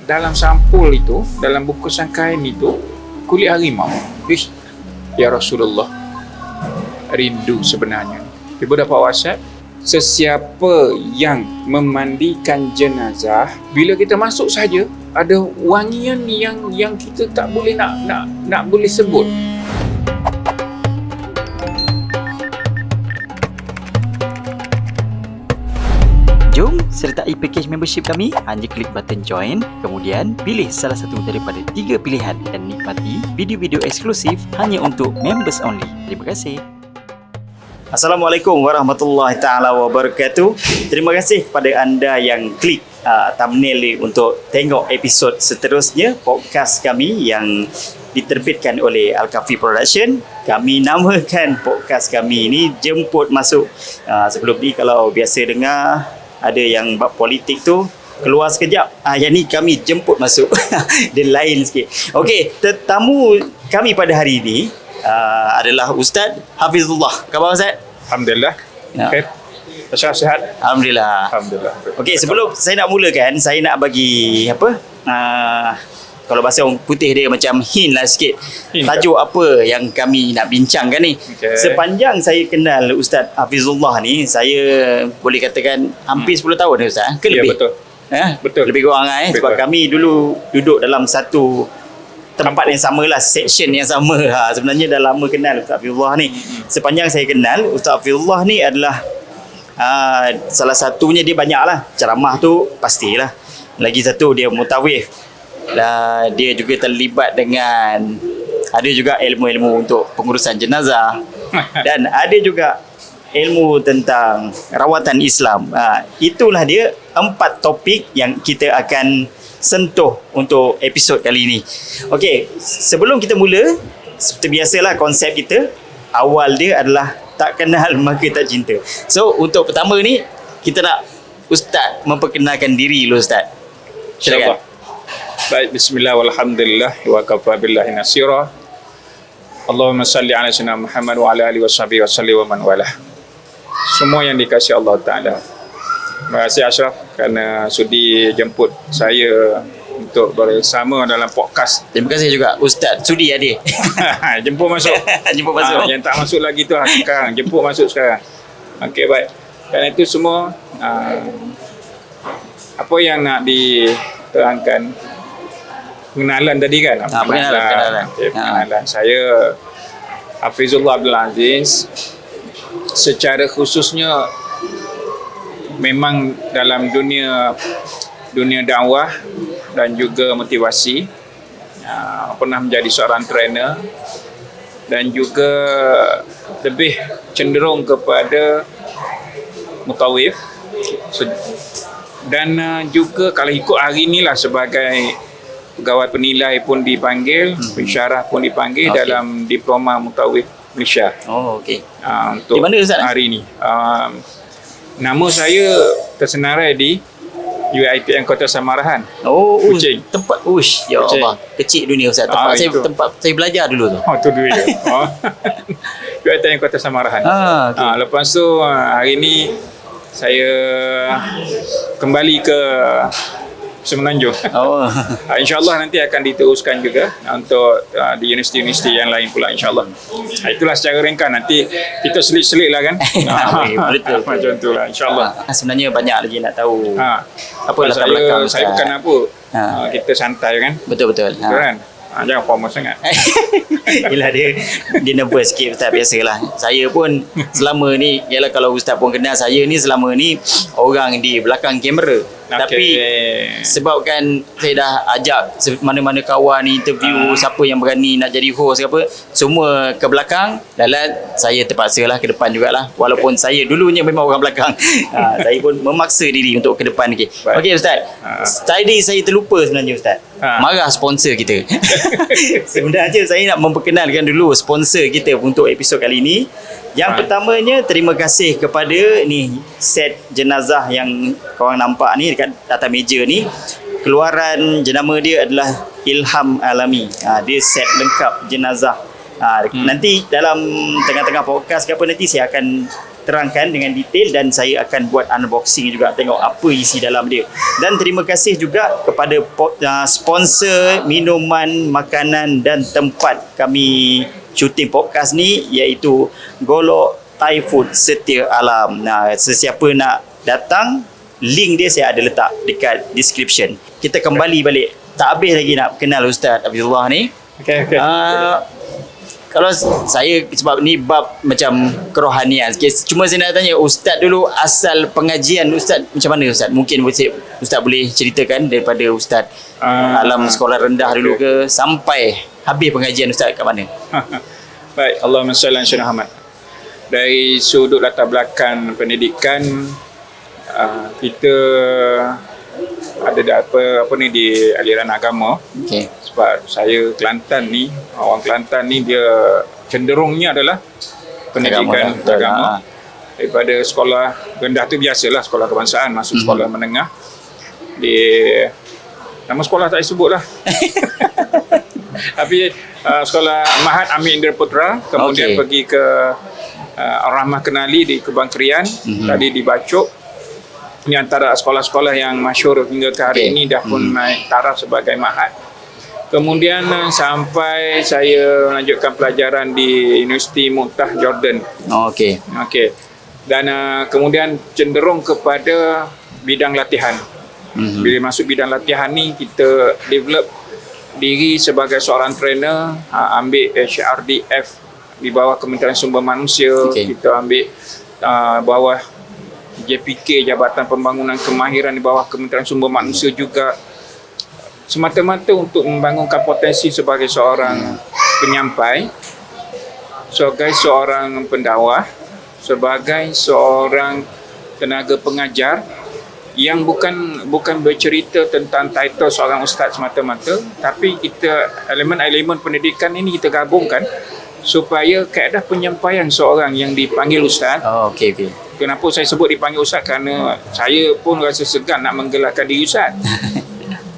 dalam sampul itu, dalam bungkusan kain itu, kulit harimau. Ish, ya Rasulullah, rindu sebenarnya. Tiba dapat WhatsApp, sesiapa yang memandikan jenazah, bila kita masuk saja, ada wangian yang kita tak boleh nak boleh sebut. Jom sertai package membership kami. Hanya klik button join, kemudian pilih salah satu daripada 3 pilihan dan nikmati video-video eksklusif hanya untuk members only. Terima kasih. Assalamualaikum warahmatullahi taala wabarakatuh. Terima kasih kepada anda yang klik thumbnail ni untuk tengok episod seterusnya podcast kami yang diterbitkan oleh Al-Kafi Production. Kami namakan podcast kami ini Jemput Masuk. Sebelum ni kalau biasa dengar ada yang bab politik tu keluar sekejap. Yang ni kami jemput masuk. Dia lain sikit. Okey, tetamu kami pada hari ini adalah Ustaz Hafizullah. Khabar Ustaz? Alhamdulillah. Ya. Okay. Sihat. Alhamdulillah. Alhamdulillah. Okey, sebelum saya nak mulakan, saya nak bagi kalau bahasa orang putih dia macam hint lah sikit. Tajuk apa yang kami nak bincangkan ni. Okay. Sepanjang saya kenal Ustaz Hafizullah ni, saya boleh katakan hampir 10 tahun dah Ustaz. Ke lebih? Ya, betul. Betul. Lebih kurang sebab kami dulu duduk dalam satu tempat yang sama lah, section yang sama. Sebenarnya dah lama kenal Ustaz Hafizullah ni. Sepanjang saya kenal, Ustaz Hafizullah ni adalah salah satunya dia banyak lah. Ceramah tu pastilah. Lagi satu dia mutawif. Dia juga terlibat dengan ada juga ilmu-ilmu untuk pengurusan jenazah dan ada juga ilmu tentang rawatan Islam. Itulah dia 4 topik yang kita akan sentuh untuk episod kali ini. Okey, sebelum kita mula, seperti biasalah konsep kita, awal dia adalah tak kenal maka tak cinta. So, untuk pertama ni, kita nak Ustaz memperkenalkan diri dulu Ustaz. Silakan. Baik, bismillah walhamdulillah wa kafa billahi nasira. Allahumma salli ala sayyidina Muhammad wa ala alihi washabihi wasallim wa man walah. Semua yang dikasihi Allah Taala. Terima kasih Ashraf kerana sudi jemput saya untuk bersama dalam podcast. Terima kasih juga Ustaz sudi hadir. Jemput masuk. Jemput masuk. Yang tak masuk lagi tu sekarang, jemput masuk sekarang. Okey, baik. Kerana itu semua apa yang nak diterangkan, pengenalan tadi kan? Pengenalan. Okay, pengenalan. Saya Hafizullah Abdul Aziz. Secara khususnya memang dalam dunia dakwah dan juga motivasi, pernah menjadi seorang trainer dan juga lebih cenderung kepada mutawif dan juga kalau ikut hari inilah sebagai pegawai penilai pun dipanggil, pensyarah pun dipanggil dalam diploma mutawif Malaysia. Oh, okey. Untuk di mana Ustaz? Hari ini. Nama saya tersenarai di UiTM Kota Samarahan. Oh, Kuching. Tempat ya Kuching. Allah. Kecil dunia Ustaz. Tempat saya belajar dulu tu. Tu dulu ya. UiTM Kota Samarahan. Okay. Lepas tu hari ini saya kembali ke Semenanjung. InsyaAllah nanti akan diteruskan juga untuk di universiti-universiti yang lain pula insyaAllah. Itulah secara ringkas, nanti kita selit-selit lah kan. Betul. Macam tu lah insyaAllah. Sebenarnya banyak lagi nak tahu. Apa latar belakang saya bukan apa. Kita santai kan. Betul. Betul kan? Jangan promosi sangat. Yelah dia nervous sikit Ustaz, biasalah. Saya pun selama ni, yalah kalau Ustaz pun kenal saya ni, selama ni orang di belakang kamera. Tapi sebabkan saya dah ajak mana-mana kawan ni interview, siapa yang berani nak jadi host ke apa, semua ke belakang. Dalam saya terpaksa lah ke depan jugalah. Walaupun saya dulunya memang orang belakang. Saya pun memaksa diri untuk ke depan. Okey Ustaz. Tadi saya terlupa sebenarnya Ustaz. Marah sponsor kita. Sebenarnya saya nak memperkenalkan dulu sponsor kita untuk episod kali ini. Yang pertamanya, terima kasih kepada ni set jenazah yang korang nampak ni dekat atas meja ni. Keluaran jenama dia adalah Ilham Alami. Dia set lengkap jenazah. Nanti dalam tengah-tengah podcast ke apa nanti saya akan terangkan dengan detail dan saya akan buat unboxing juga, tengok apa isi dalam dia. Dan terima kasih juga kepada sponsor minuman, makanan dan tempat kami syuting podcast ni, iaitu Golok Thai Food Setia Alam. Nah, sesiapa nak datang, link dia saya ada letak dekat description. Kita kembali balik. Tak habis lagi nak kenal Ustaz Hafizullah ni. Okay. Kalau saya, sebab ni bab macam kerohanian. Cuma saya nak tanya Ustaz dulu, asal pengajian Ustaz macam mana Ustaz? Mungkin Ustaz boleh ceritakan daripada Ustaz alam sekolah rendah dulu ke sampai habis pengajian Ustaz kat mana? Baik, Allahumma salli ala sayyidina Muhammad. Dari sudut latar belakang pendidikan, kita ada apa ni di aliran agama. Okey. Sebab saya Kelantan ni, orang Kelantan ni dia cenderungnya adalah pendidikan agama. Daripada sekolah rendah tu biasalah, sekolah kebangsaan, masuk sekolah menengah. Nama sekolah tak disebut lah. Tapi sekolah Mahat Amir Indra Putra, kemudian pergi ke Ar-Rahmah Kenali di Kebang Krian, tadi di Bacok. Ini antara sekolah-sekolah yang masyhur hingga ke hari ini, dah pun naik taraf sebagai Mahat. Kemudian sampai saya melanjutkan pelajaran di Universiti Muqtah Jordan. Okey. Dan kemudian cenderung kepada bidang latihan. Bila masuk bidang latihan ni, kita develop diri sebagai seorang trainer, ambil HRDF di bawah Kementerian Sumber Manusia. Kita ambil bawah JPK, Jabatan Pembangunan Kemahiran di bawah Kementerian Sumber Manusia juga, semata-mata untuk membangunkan potensi sebagai seorang penyampai, sebagai seorang pendakwah, sebagai seorang tenaga pengajar yang bukan bercerita tentang title seorang ustaz semata-mata, tapi kita elemen-elemen pendidikan ini kita gabungkan supaya kaedah penyampaian seorang yang dipanggil ustaz. Kenapa saya sebut dipanggil ustaz? Kerana saya pun rasa segan nak menggelarkan diri ustaz.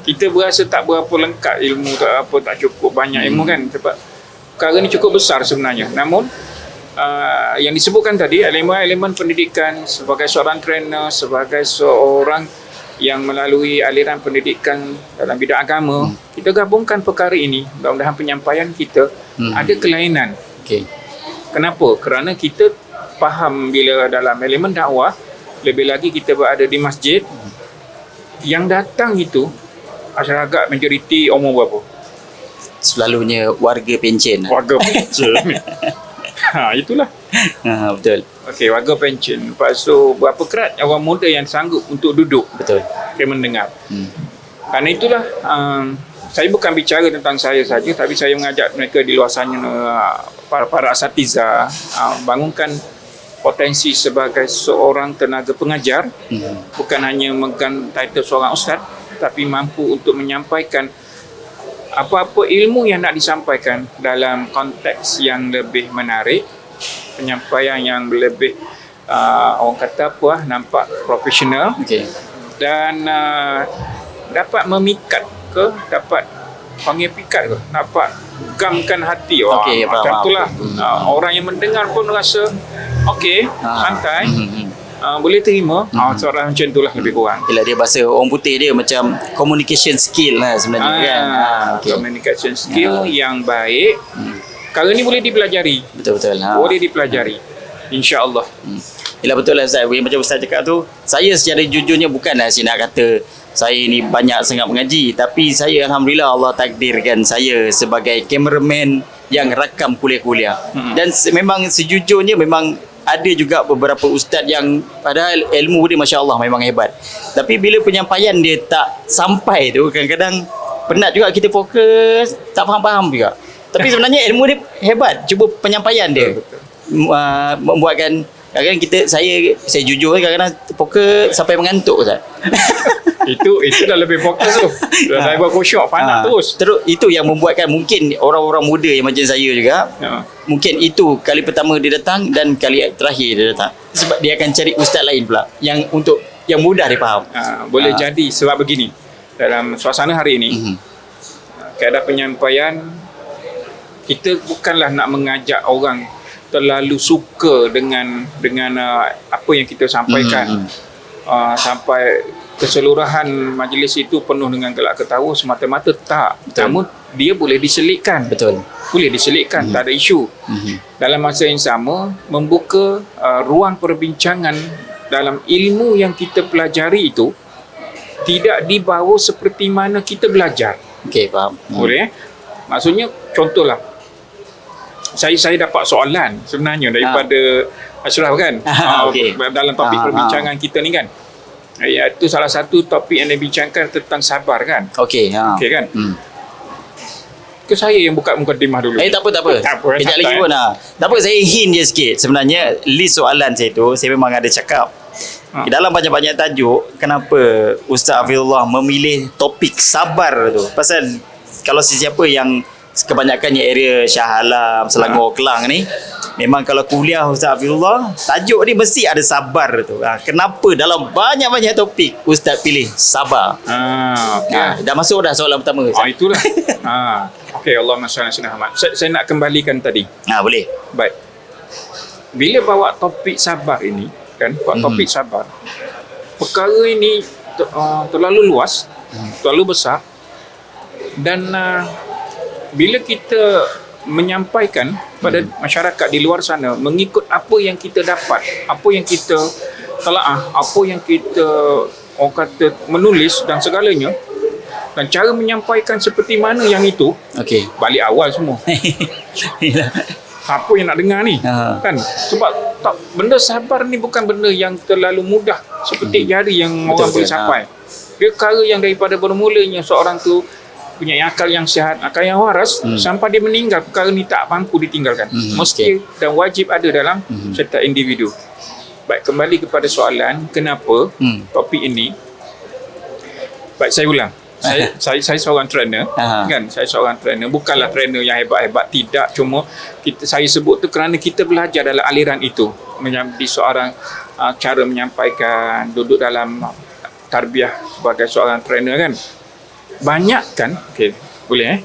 Kita berasa tak berapa lengkap ilmu, tak cukup banyak ilmu kan, sebab perkara ni cukup besar sebenarnya. Namun yang disebutkan tadi, elemen-elemen pendidikan sebagai seorang trainer, sebagai seorang yang melalui aliran pendidikan dalam bidang agama, kita gabungkan perkara ini. Mudah-mudahan penyampaian kita ada kelainan. Kenapa? Kerana kita faham bila dalam elemen dakwah, lebih lagi kita berada di masjid, yang datang itu masyarakat majoriti umur berapa? Selalunya warga pencen. Warga pencen. Itulah. Betul. Okey, warga pencen. Lepas tu berapa kerat orang muda yang sanggup untuk duduk. Betul. Mendengar. Kerana itulah saya bukan bicara tentang saya saja, tapi saya mengajak mereka di luar sana, para asatiza, bangunkan potensi sebagai seorang tenaga pengajar, bukan hanya memegang title seorang ustaz, tapi mampu untuk menyampaikan apa-apa ilmu yang nak disampaikan dalam konteks yang lebih menarik, penyampaian yang lebih orang kata nampak profesional, dan dapat memikat ke, dapat panggil pikat ke, dapat gamkan hati. Macam itulah. Orang yang mendengar pun rasa santai, boleh terima. Seorang macam itulah lebih kurang. Bila dia bahasa orang putih dia macam communication skill lah sebenarnya kan. Communication skill yang baik. Perkara ni boleh dipelajari. Betul-betul. Boleh dipelajari, insya-Allah. Yelah, betul lah Ustaz. Macam Ustaz cakap tu, saya secara jujurnya bukanlah saya nak kata saya ni banyak sangat mengaji, tapi saya Alhamdulillah Allah takdirkan saya sebagai cameraman yang rakam kuliah-kuliah. Dan memang sejujurnya memang ada juga beberapa ustaz yang padahal ilmu dia Masya Allah memang hebat, tapi bila penyampaian dia tak sampai tu, kadang-kadang penat juga kita fokus, tak faham-faham juga. Tapi sebenarnya ilmu dia hebat, cuba penyampaian dia membuatkan kadang-kadang saya jujur kadang-kadang fokus sampai mengantuk Ustaz. itu dah lebih fokus tu. Dah buat khusyuk, panas terus. Itu yang membuatkan mungkin orang-orang muda yang macam saya juga, mungkin itu kali pertama dia datang dan kali terakhir dia datang. Sebab dia akan cari ustaz lain pula yang mudah dia faham. Boleh jadi sebab begini. Dalam suasana hari ini, keadaan penyampaian kita bukanlah nak mengajak orang terlalu suka dengan apa yang kita sampaikan. Sampai keseluruhan majlis itu penuh dengan gelak ketawa semata-mata, tak. Namun dia boleh diselitkan. Betul. Boleh diselitkan, tak ada isu. Dalam masa yang sama, membuka ruang perbincangan dalam ilmu yang kita pelajari itu tidak dibawa seperti mana kita belajar. Okey, faham. Boleh? Maksudnya, contohlah, saya dapat soalan sebenarnya daripada Ashraf kan, Okey. dalam topik perbincangan kita ni kan. Iaitu salah satu topik yang dibincangkan tentang sabar kan. Okey, Okey kan. Ke saya yang buka mukadimah dulu. Tak apa. Tak apa, Kejap santai. lagi pun tak apa, saya hint je sikit. Sebenarnya list soalan saya tu, saya memang ada cakap. Dalam banyak-banyak tajuk, kenapa Ustaz Hafizullah memilih topik sabar tu? Pasal kalau sesiapa yang kebanyakannya area Shah Alam, Selangor, Kelang ni, memang kalau kuliah Ustaz Hafizullah, tajuk ni mesti ada sabar tu. Kenapa dalam banyak-banyak topik Ustaz pilih sabar? Okey. Dah masuk dah soalan pertama. Itulah. Okey, Allahumma salli ala Muhammad. Saya nak kembalikan tadi. Boleh. Baik. Bila bawa topik sabar ini, kan, topik sabar, perkara ini terlalu luas, terlalu besar, dan bila kita menyampaikan pada masyarakat di luar sana mengikut apa yang kita dapat, apa yang kita telaah, apa yang kita orang kata menulis dan segalanya, dan cara menyampaikan seperti mana yang itu, Okey. balik awal semua. Siapa yang nak dengar ni? Kan? Sebab benda sabar ni bukan benda yang terlalu mudah seperti jari yang orang boleh capai. Dia perkara yang daripada bermulanya seorang tu punya akal yang sihat, akal yang waras, sampai dia meninggal, perkara ni tak mampu ditinggalkan. Mesti dan wajib ada dalam setiap individu. Baik, kembali kepada soalan kenapa topik ini. Baik, saya ulang. Saya seorang trainer, kan? Saya seorang trainer, bukanlah trainer yang hebat-hebat, tidak. Cuma saya sebut tu kerana kita belajar dalam aliran itu, menjadi seorang cara menyampaikan, duduk dalam tarbiyah sebagai seorang trainer kan. Banyak kan,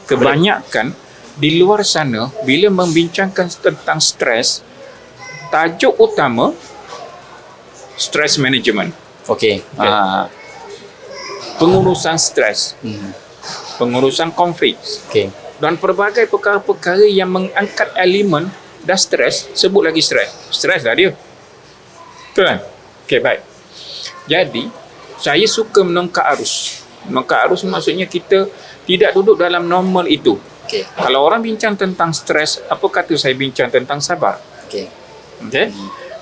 kebanyakan di luar sana bila membincangkan tentang stres, tajuk utama stress management. Okey. Pengurusan stres, pengurusan konflik, dan pelbagai perkara-perkara yang mengangkat elemen dah stres, sebut lagi stres dah dia, betul kan? Okey, baik. Jadi saya suka menongkak arus. Menongkak arus maksudnya kita tidak duduk dalam normal itu. Kalau orang bincang tentang stres, apa kata saya bincang tentang sabar?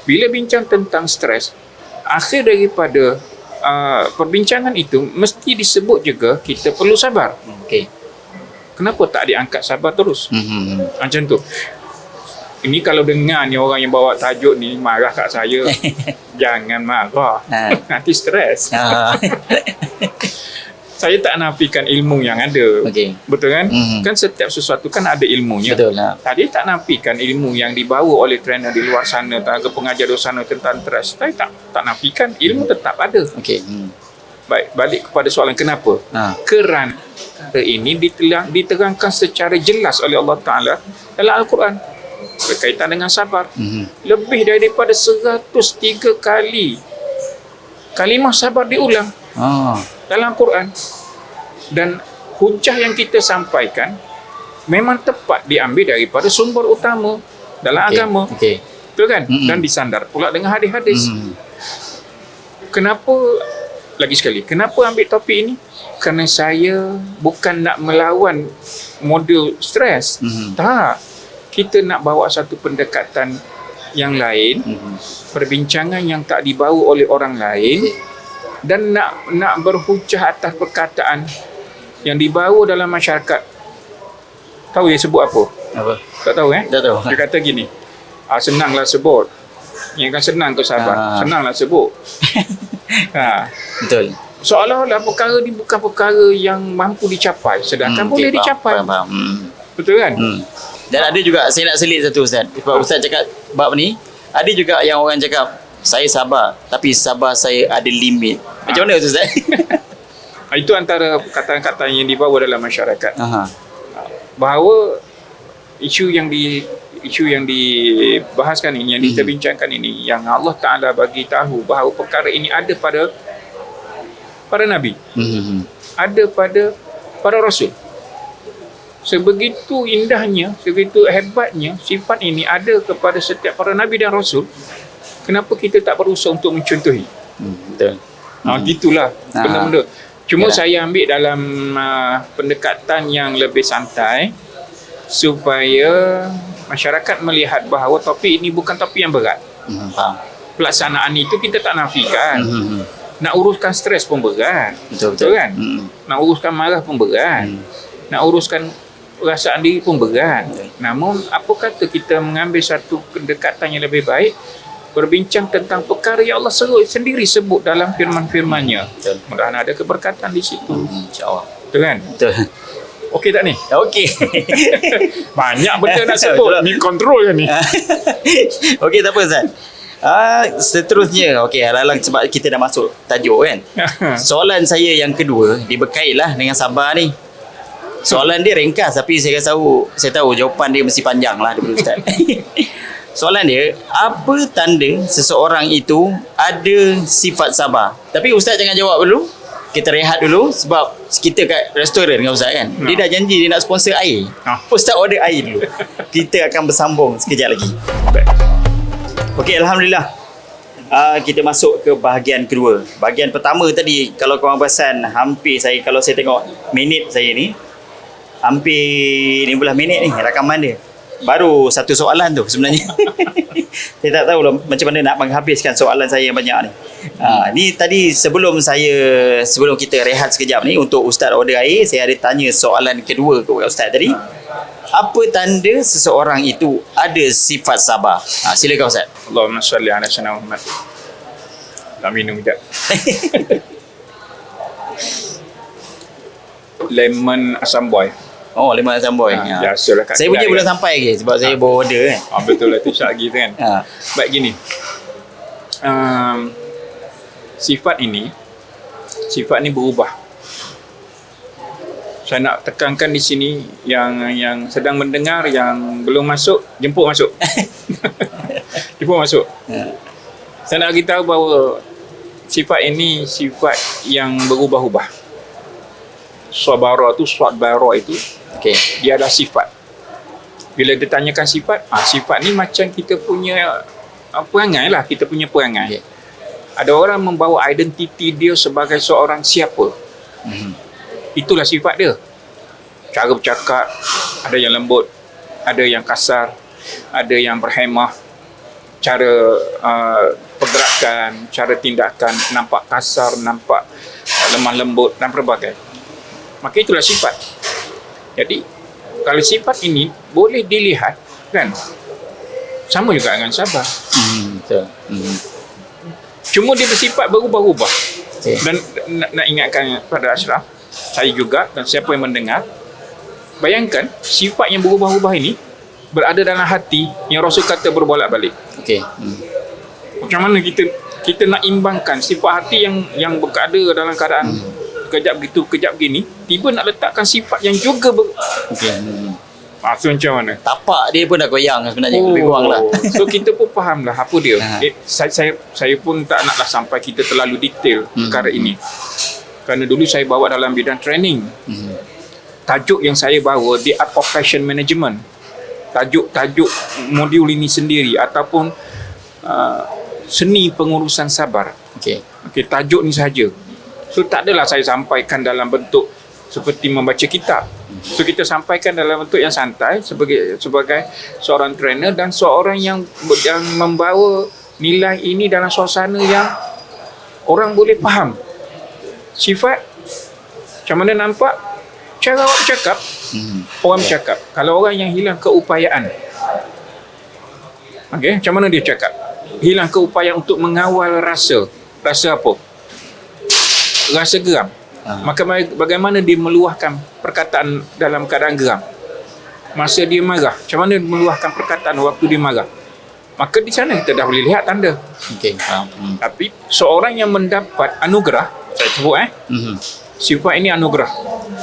Bila bincang tentang stres, akhir daripada perbincangan itu mesti disebut juga kita perlu sabar. Kenapa tak diangkat sabar terus? Macam tu. Ini kalau dengar ni orang yang bawa tajuk ni marah kat saya, jangan marah. Nanti stres. Saya tak nafikan ilmu yang ada. Betul kan? Kan setiap sesuatu kan ada ilmunya. Betul lah. Tadi tak nafikan ilmu yang dibawa oleh trainer di luar sana, tenaga pengajar di luar sana tentang stres. Saya tak nafikan, ilmu tetap ada. Baik, balik kepada soalan kenapa? Kerana perkara ini diterangkan secara jelas oleh Allah Ta'ala dalam Al-Quran berkaitan dengan sabar. Lebih daripada 103 kali kalimah sabar diulang dalam Quran. Dan hujah yang kita sampaikan memang tepat diambil daripada sumber utama dalam agama. Betul kan? Dan disandar pula dengan hadis-hadis. Kenapa, lagi sekali, kenapa ambil topik ini? Kerana saya bukan nak melawan model stres. Tak. Kita nak bawa satu pendekatan yang lain, perbincangan yang tak dibawa oleh orang lain, dan nak berhujah atas perkataan yang dibawa dalam masyarakat. Tahu dia sebut apa? Tak tahu Tak tahu. Dia kata gini, senanglah sebut. Yang kan senang tu sabar. Senanglah sebut. Betul. Seolah-olah perkara ni bukan perkara yang mampu dicapai, sedangkan boleh dicapai. Betul kan? Dan ada juga, saya nak selit satu Ustaz. Sebab Ustaz cakap bab ni, ada juga yang orang cakap saya sabar, tapi sabar saya ada limit. Macam mana tu Ustaz? Itu antara kata-kata yang dibawa dalam masyarakat. Bahawa isu yang isu yang dibahaskan ini, yang kita bincangkan ini, yang Allah Ta'ala bagi tahu bahawa perkara ini ada pada para Nabi, ada pada para Rasul. Sebegitu indahnya, sebegitu hebatnya sifat ini ada kepada setiap para Nabi dan Rasul. Kenapa kita tak berusaha untuk mencontohi? Betul. Gitulah benda-benda. Cuma Yalah. saya ambil dalam pendekatan yang lebih santai supaya masyarakat melihat bahawa topik ini bukan topik yang berat. Faham. Pelaksanaan itu kita tak nafikan. Nak uruskan stres pun berat. Betul kan? Nak uruskan marah pun berat. Nak uruskan perasaan diri pun berat. Namun apa kata kita mengambil satu pendekatan yang lebih baik, berbincang tentang perkara yang Allah sendiri sebut dalam firman-firmannya. Mudah-mudahan ada keberkatan di situ. InsyaAllah. Betul kan? Betul. Okey tak ni? Okey. Banyak benda nak sebut. Betul. Ni kontrol kan ni? Okey, tak apa Ustaz. Seterusnya, okey, halang sebab kita dah masuk tajuk kan. Soalan saya yang kedua berkaitanlah dengan sabar ni. Soalan dia ringkas tapi saya tahu jawapan dia mesti panjang lah daripada Ustaz. Soalan dia, apa tanda seseorang itu ada sifat sabar? Tapi Ustaz jangan jawab dulu. Kita rehat dulu sebab kita kat restoran dengan Ustaz kan. Dia dah janji dia nak sponsor air. Ustaz order air dulu. Kita akan bersambung sekejap lagi. Okey, Alhamdulillah. Kita masuk ke bahagian kedua. Bahagian pertama tadi, kalau korang perasan, hampir kalau saya tengok minit saya ni, hampir 15 minit ni rakaman dia. Baru satu soalan tu sebenarnya. Saya tak tahu lah macam mana nak menghabiskan soalan saya yang banyak ni. Ni tadi sebelum kita rehat sekejap ni untuk Ustaz order air, saya ada tanya soalan kedua kepada Ustaz tadi. Apa tanda seseorang itu ada sifat sabar? Silakan Ustaz. Allahumma salli ala sayyidina Muhammad. Nak minum sekejap. Lemon asam boy. Oh, lemon asam boy. Biasalah kat Saya punya kedai belum kan. sampai lagi sebab saya baru order kan. Betul lah tu syak lagi tu kan. Baik gini. Sifat ni berubah. Saya nak tekankan di sini yang sedang mendengar, yang belum masuk, jemput masuk. Jemput masuk. Saya nak beritahu bahawa sifat ini sifat yang berubah-ubah. Sabara itu Okey. dia adalah sifat. Bila ditanyakan sifat, sifat ni macam kita punya perangai lah, kita punya perangai. Okay. Ada orang membawa identiti dia sebagai seorang siapa. Itulah sifat dia. Cara bercakap, ada yang lembut, ada yang kasar, ada yang berhemah, cara pergerakan, cara tindakan nampak kasar, nampak lemah lembut dan berbagai. Maka itulah sifat. Jadi kalau sifat ini boleh dilihat kan, sama juga dengan sabar. Betul. Cuma dia bersifat berubah-ubah. Okay. Dan nak ingatkan pada Ashraf, saya juga dan siapa yang mendengar, bayangkan sifat yang berubah-ubah ini berada dalam hati yang Rasul kata berbolak-balik. Okey. Macam mana kita nak imbangkan sifat hati yang berada dalam keadaan kejap gitu, kejap gini, tiba nak letakkan sifat yang juga Okey. so macam mana? Tapak dia pun dah goyang sebenarnya, lebih kurang lah. So kita pun faham lah apa dia. Saya pun tak naklah sampai kita terlalu detail perkara ini. Kerana dulu saya bawa dalam bidang training. Tajuk yang saya bawa, The Art of Passion Management. Tajuk modul ini sendiri ataupun seni pengurusan sabar. Okey. Tajuk ni saja. So tak adalah saya sampaikan dalam bentuk seperti membaca kitab. So kita sampaikan dalam bentuk yang santai sebagai seorang trainer dan seorang yang membawa nilai ini dalam suasana yang orang boleh faham. Sifat macam mana nampak, cara awak bercakap, orang bercakap. Kalau orang yang hilang keupayaan, macam mana dia cakap? Hilang keupayaan untuk mengawal rasa apa? Rasa geram. Maka bagaimana dia meluahkan perkataan dalam keadaan geram? Masa dia marah, macam mana dia meluahkan perkataan waktu dia marah? Maka di sana kita dah boleh lihat tanda. Okey. Tapi seorang yang mendapat anugerah, saya sebut sifat ini anugerah.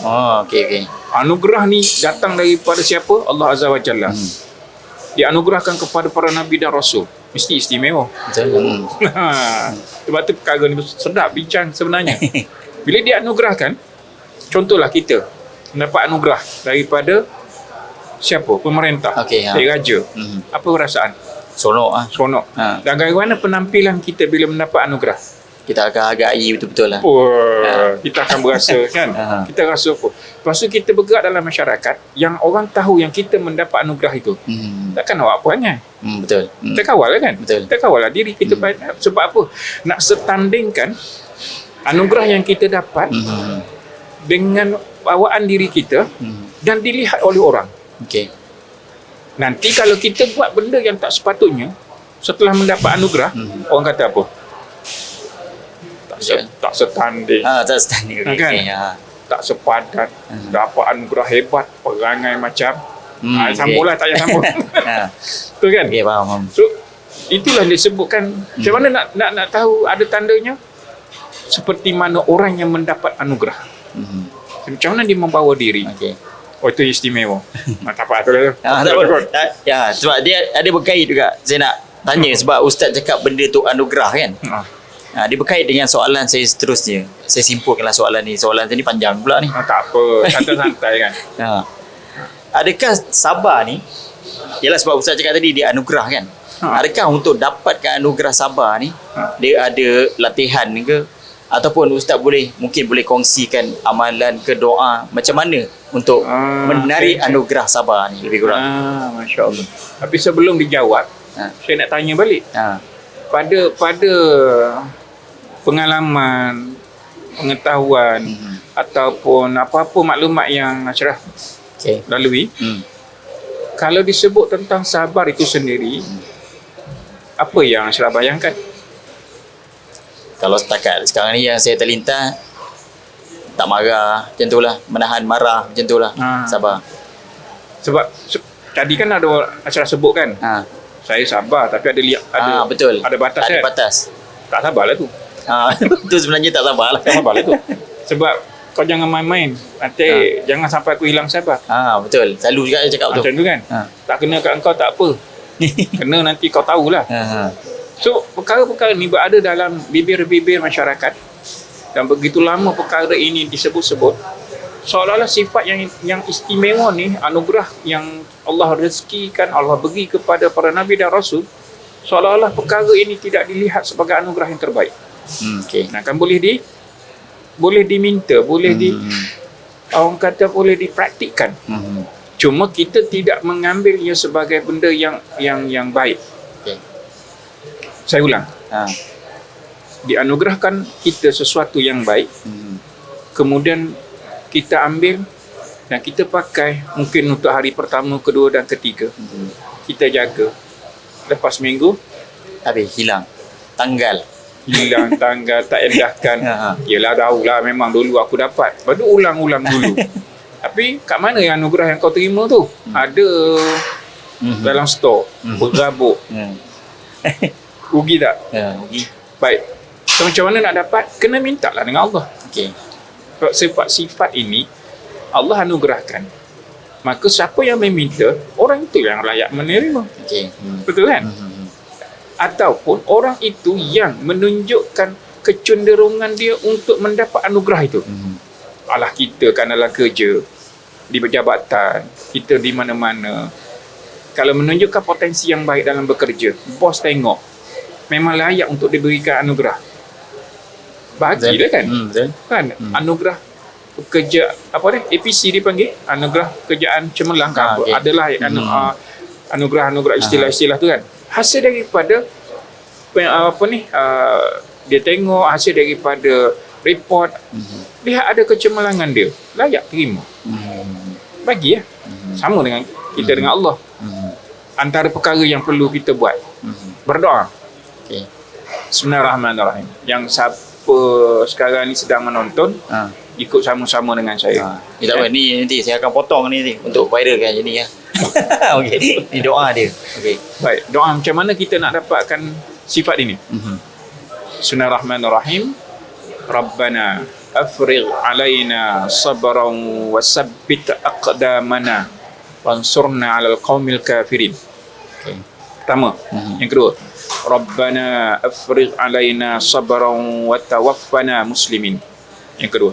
Oh, okey. Anugerah ni datang daripada siapa? Allah Azza wa Jalla. dianugerahkan kepada para nabi dan rasul, mesti istimewa. Betul. Sebab tu perkara ni sedap bincang sebenarnya. Bila dia anugerahkan, contohlah kita mendapat anugerah daripada siapa? Pemerintah, Okey, dari raja. Apa perasaan? Seronok ah. Seronok. Ha. Dan bagaimana penampilan kita bila mendapat anugerah? Kita akan hargai betul-betul lah. Kita akan berasa kan? Kita rasa apa? Lepas tu kita bergerak dalam masyarakat yang orang tahu yang kita mendapat anugerah itu. Takkan awak perangai. Betul. Kita kawal lah kan? Betul. Kita kawal lah diri kita. Sebab apa? Nak setandingkan anugerah yang kita dapat dengan bawaan diri kita dan dilihat oleh orang. Okey. Nanti kalau kita buat benda yang tak sepatutnya setelah mendapat anugerah, orang kata apa? Tak setanding, Tak standing. kan? Okey. tak sepadan, dapat anugerah hebat, perangai macam sambunglah, tak payah sambung. Betul kan? Okey, faham. So itulah disebutkan. Macam mana nak tahu ada tandanya? Seperti mana orang yang mendapat anugerah. Macam mana dia membawa diri? Okey. Oh, itu istimewa. Tak apa tu lah. Tak apa. Ya, sebab dia ada berkait juga. Saya nak tanya sebab ustaz cakap benda tu anugerah kan. Dia berkait dengan soalan saya seterusnya. Saya simpulkanlah soalan ni. Soalan tadi panjang pula ni. Tak apa, santai-santai kan. Adakah sabar ni, yalah sebab ustaz cakap tadi dia anugerah kan. Adakah untuk dapatkan anugerah sabar ni dia ada latihan ke, ataupun ustaz mungkin boleh kongsikan amalan ke doa macam mana untuk menarik anugerah sabar ni lebih kurang. Masya Allah. Tapi sebelum dijawab, saya nak tanya balik. Pada pengalaman, pengetahuan ataupun apa-apa maklumat yang Ashraf lalui, kalau disebut tentang sabar itu sendiri, apa yang Ashraf bayangkan? Kalau setakat sekarang ni yang saya terlintas, tak marah, macam tu lah, menahan marah, macam tu lah, sabar. Sebab tadi kan ada Ashraf sebut kan, saya sabar tapi ada betul. Ada batas ada kan? batas. Tak sabarlah tu. Itu sebenarnya tak sabar lah. Tak sabarlah tu. Sebab kau jangan main-main. Nanti jangan sampai aku hilang sabar. Betul. Selalu juga dia cakap tu. Macam tu kan? Tak kena kat engkau tak apa. Kena nanti kau tahulah. So, perkara-perkara ni berada dalam bibir-bibir masyarakat. Dan begitu lama perkara ini disebut-sebut, seolah-olah sifat yang istimewa ni, anugerah yang Allah rezekikan, Allah bagi kepada para Nabi dan Rasul, seolah-olah perkara ini tidak dilihat sebagai anugerah yang terbaik. Nah, kan boleh diminta, boleh orang kata boleh dipraktikkan. Cuma kita tidak mengambil ia sebagai benda yang baik. Saya ulang. Dianugerahkan kita sesuatu yang baik, kemudian kita ambil dan kita pakai mungkin untuk hari pertama, kedua dan ketiga. Kita jaga. Lepas minggu habis hilang tanggal tak endahkan. Yelah, tahulah memang dulu aku dapat. Lepas tu ulang-ulang dulu. Tapi kat mana yang anugerah yang kau terima tu? Ada dalam stor, berabuk. Rugi tak? Rugi. Baik. So, macam mana nak dapat? Kena minta lah dengan Allah. Sifat ini Allah anugerahkan. Maka siapa yang meminta, orang itu yang layak menerima. Betul kan? Ataupun orang itu yang menunjukkan kecenderungan dia untuk mendapat anugerah itu. Alah, kita kan dalam kerja, di jabatan, kita di mana-mana. Kalau menunjukkan potensi yang baik dalam bekerja, bos tengok, memang layak untuk diberikan anugerah. Bagilah kan? Kan? Anugerah kerja, apa ni? APC dipanggil, anugerah kerjaan cemerlang kan? Adalah anugerah-anugerah istilah-istilah tu kan? Hasil daripada dia tengok hasil daripada report, lihat ada kecemerlangan dia, layak terima. Bagi sama dengan kita dengan Allah. Antara perkara yang perlu kita buat, berdoa. Bismillahirrahmanirrahim. Yang siapa sekarang ni sedang menonton, ikut sama-sama dengan saya. Tak apa, ni nanti saya akan potong ni untuk viralkan je ni ya. Ni doa dia. Baik, doa macam mana kita nak dapatkan sifat ini? Bismillahirrahmanirrahim. Rabbana afrigh alaina sabran wa sabbit aqdamana wansurna 'alal qaumil kafirin. Okay. Pertama. Yang kedua, Rabbana afrigh alaina sabran wa tawaffana muslimin. Yang kedua.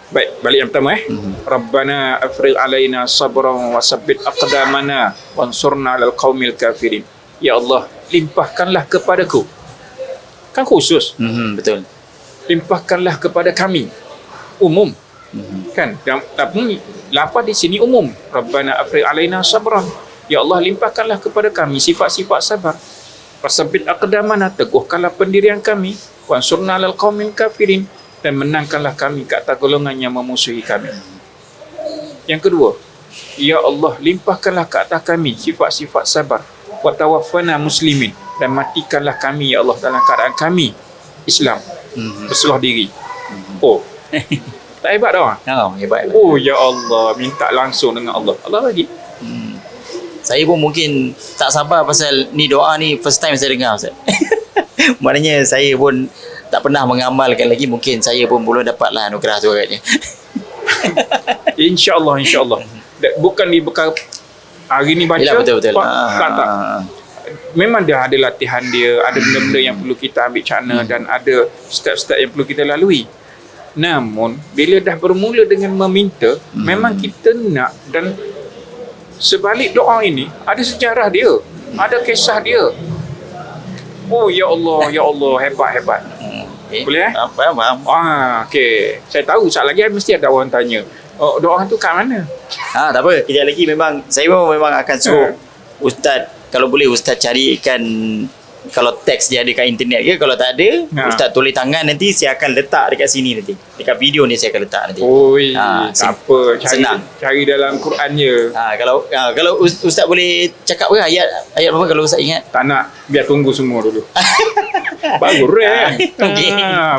Baik, balik yang pertama Rabbana afrigh alaina sabran wa sabbit aqdamana wansurna 'alal qaumil kafirin. Ya Allah, limpahkanlah kepadaku. Kan khusus. Betul. Limpahkanlah kepada kami. Umum. Kan? Tapi lafaz di sini umum. Rabbana afrigh alaina sabran. Ya Allah, limpahkanlah kepada kami sifat-sifat sabar. Wasabbit aqdamana, teguhkanlah pendirian kami. Wansurna 'alal qaumil kafirin, dan menangkanlah kami ke atas golongan yang memusuhi kami. Yang kedua, ya Allah, limpahkanlah ke atas kami sifat-sifat sabar. Wa tawaffana muslimin, dan matikanlah kami ya Allah dalam keadaan kami Islam, berserah diri. Oh, tak hebat dah. Hebat. Oh ya Allah, minta langsung dengan Allah. Allah bagi. Saya pun mungkin tak sabar pasal ni doa ni first time saya dengar, Ustaz. Maknanya saya pun tak pernah mengamalkan lagi. Mungkin saya pun belum dapatlah anugerah tu agaknya. InsyaAllah. Bukan di bekal hari ni baca. Yalah, betul. Tak. Memang dia ada latihan dia, ada benda-benda yang perlu kita ambil cakna dan ada step-step yang perlu kita lalui. Namun bila dah bermula dengan meminta, memang kita nak, dan sebalik doa ini ada sejarah dia, ada kisah dia. Oh ya Allah, hebat. Boleh Faham. okey. Saya tahu sekali lagi mesti ada orang tanya, oh, doa tu kat mana? Tak apa. Kejap lagi saya memang akan suruh Ustaz, kalau boleh Ustaz carikan, kalau teks dia ada kat internet ke, kalau tak ada Ustaz tulis tangan, nanti saya akan letak dekat sini nanti. Dekat video ni saya akan letak nanti. Oi, tak apa, cari dalam Quran je. Kalau Ustaz boleh cakap ke ayat apa kalau Ustaz ingat? Tak nak, biar tunggu semua dulu. Baru Okey.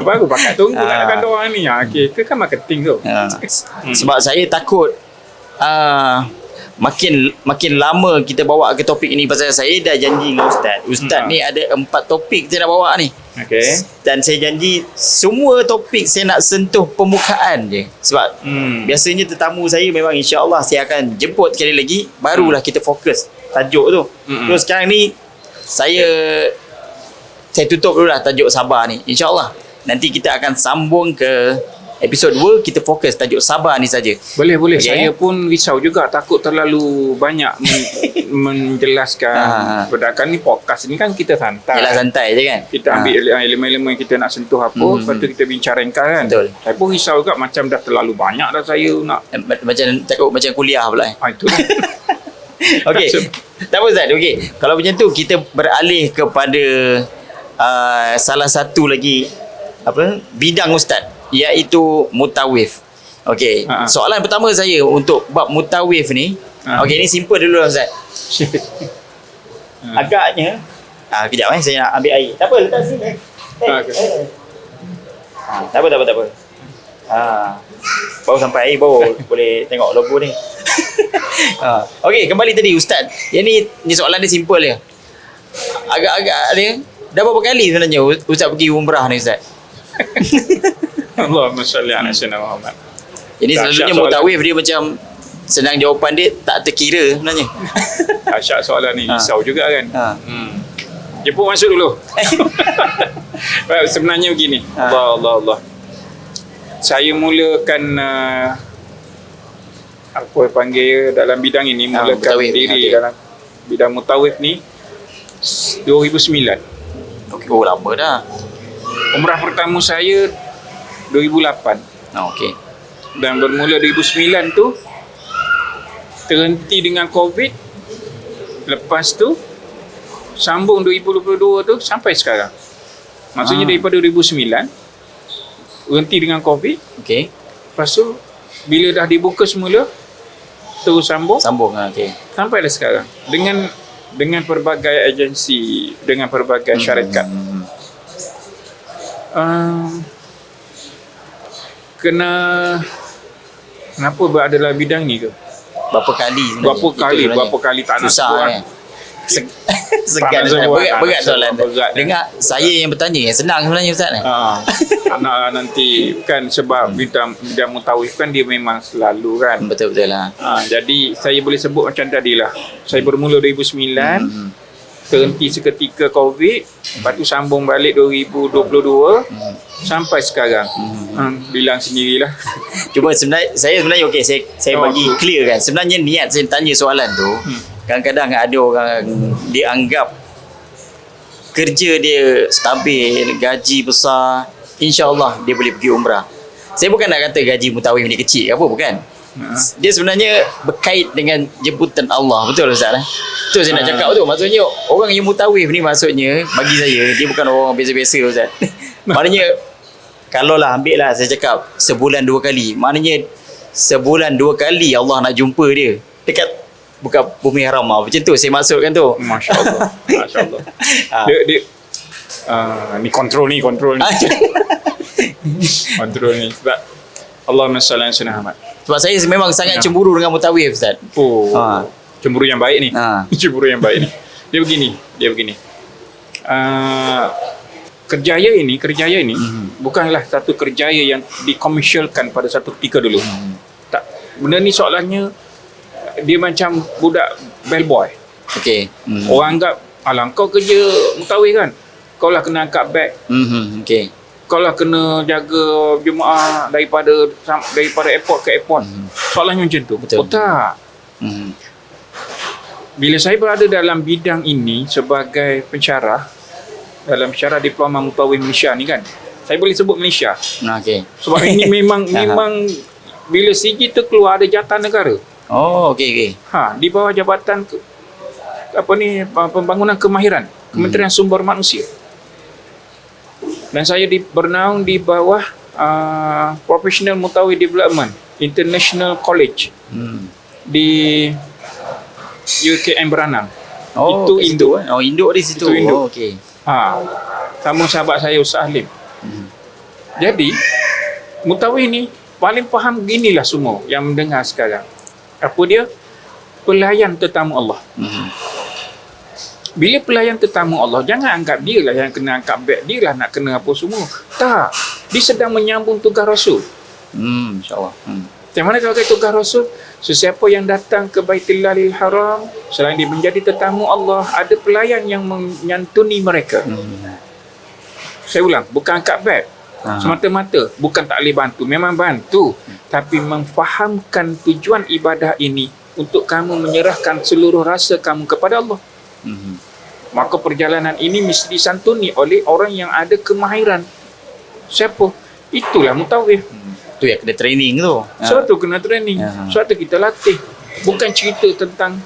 baru pakai tunggu nak kata orang ni. Okey, itu kan marketing tu. Sebab saya takut makin lama kita bawa ke topik ni, pasal saya dah janji dengan Ustaz ni ada 4 topik saya nak bawa ni. Okey. Dan saya janji semua topik saya nak sentuh permukaan je. Sebab biasanya tetamu saya memang insya-Allah saya akan jemput sekali lagi, barulah kita fokus tajuk tu. Terus sekarang ni saya tutup dulu lah tajuk sabar ni. InsyaAllah nanti kita akan sambung ke episod 2, kita fokus tajuk sabar ni saja. Boleh. Okay. Saya pun risau juga, takut terlalu banyak menjelaskan. Padahal ni podcast ni kan kita santai. Yalah, santai je kan. Kita ambil elemen-elemen yang kita nak sentuh apa, lepas tu kita bincangkan kan. Betul. Saya pun risau juga, macam dah terlalu banyak dah saya nak. Macam kuliah pula. Itulah. Okey. Tak apa Ustaz. Okey. Kalau macam tu kita beralih kepada salah satu lagi bidang Ustaz, iaitu mutawif. Okey. Soalan pertama saya untuk bab mutawif ni. Okey, ni simple dulu lah Ustaz. Agaknya kejap saya nak ambil air. Tak apa, letak sini. Tak apa. Baru sampai air, baru boleh tengok logo ni. Okey, kembali tadi Ustaz. Yang ni soalan dia simple je. Agak-agak dia dah berapa kali sebenarnya Ustaz pergi umrah ni Ustaz? Allahumma salli ala sayyidina Muhammad. Jadi selalunya mutawif dia macam senang jawapan dia tak terkira sebenarnya. Dahsyat soalan ni, risau juga kan. Jemput masuk dulu. Sebenarnya begini. Allah. Saya mulakan apa panggil dalam bidang ini, mulakan mutawif, diri dalam bidang mutawif ni 2009. Oh, lama dah. Umrah pertama saya 2008. Okey. Dan bermula 2009 tu terhenti dengan COVID. Lepas tu sambung 2022 tu sampai sekarang. Maksudnya daripada 2009 berhenti dengan COVID. Okey. Lepas tu bila dah dibuka semula terus sambung Okey. sampailah sekarang dengan pelbagai agensi, dengan pelbagai syarikat. Kenapa berada dalam bidang ni ke? Berapa kali Berapa kali tak nak susah buat. kan? Segan Tak nak Ustaz. sebut, Berat, tak berat nak soalan sebut, tu. berat. Dengar saya yang bertanya yang senang sebenarnya Ustaz. Nak nanti kan sebab bidang mutawif kan dia memang selalu kan. Betul-betul lah. Jadi saya boleh sebut macam tadi lah. Saya bermula 2009, terhenti seketika COVID, lepas tu sambung balik 2022 sampai sekarang. Bilang sendirilah. Cuma saya sebenarnya okey, saya bagi clear kan. Sebenarnya niat saya tanya soalan tu, kadang-kadang ada orang dianggap kerja dia stabil, gaji besar, insya-Allah dia boleh pergi umrah. Saya bukan nak kata gaji mutawif ni kecil apa, bukan. Dia sebenarnya berkait dengan jemputan Allah. Betul Ustaz? Itu saya nak cakap tu. Maksudnya orang yang mutawif ni maksudnya bagi saya dia bukan orang biasa-biasa Ustaz. Maknanya kalau lah ambil lah saya cakap sebulan 2 kali. Maknanya sebulan 2 kali Allah nak jumpa dia dekat bukan bumi haram lah. Macam tu saya maksudkan tu. Masya Allah. Masya Allah. Dia ni kontrol ni. Kontrol ni. Sebab Allahumma salli ala sayyidina Muhammad. Sebab saya memang sangat cemburu dengan mutawif Ustaz. Cemburu yang baik ni. Cemburu yang baik ni. Dia begini. Kerjaya ini bukanlah satu kerjaya yang dikomersialkan pada satu ketika dulu. Tak. Benda ni soalannya dia macam budak bellboy. Okey. Orang anggap, alah kau kerja mutawif kan? Kau lah kena angkat beg. Okey. Kau lah kena jaga jemaah daripada airport ke airport. Soalannya macam tu. Betul. Oh tak. Bila saya berada dalam bidang ini sebagai pensyarah, dalam syarah diploma mutawif Malaysia ni kan, saya boleh sebut Malaysia. Okey. Sebab ini memang bila CG tu keluar ada jabatan negara. Oh, okey. Di bawah jabatan pembangunan kemahiran, Kementerian Sumber Manusia. Dan saya bernaung di bawah Professional Mutawif Development International College di UKM Beranang. Itu Indo. Indo di situ. Itu Indo. Oh, okey. Sama sahabat saya Ustaz Halim. Jadi mutawif ni paling faham ginilah semua yang mendengar sekarang. Apa dia? Pelayan tetamu Allah. Bila pelayan tetamu Allah, jangan anggap dia lah yang kena angkat beg, dia lah nak kena apa semua. Tak. Dia sedang menyambung tugas Rasul. InsyaAllah. Macam mana kalau kata tugas Rasul? Sesiapa yang datang ke Baitullahil Haram, selain dia menjadi tetamu Allah, ada pelayan yang menyantuni mereka. Saya ulang, bukan angkat beg. Semata-mata. Bukan tak boleh bantu. Memang bantu. Tapi memfahamkan tujuan ibadah ini untuk kamu menyerahkan seluruh rasa kamu kepada Allah. Maka perjalanan ini mesti disantuni oleh orang yang ada kemahiran. Siapa? Itulah mutawif. Tu yang kena training tu. Sebab tu kena training. Sebab tu kita latih. Bukan cerita tentang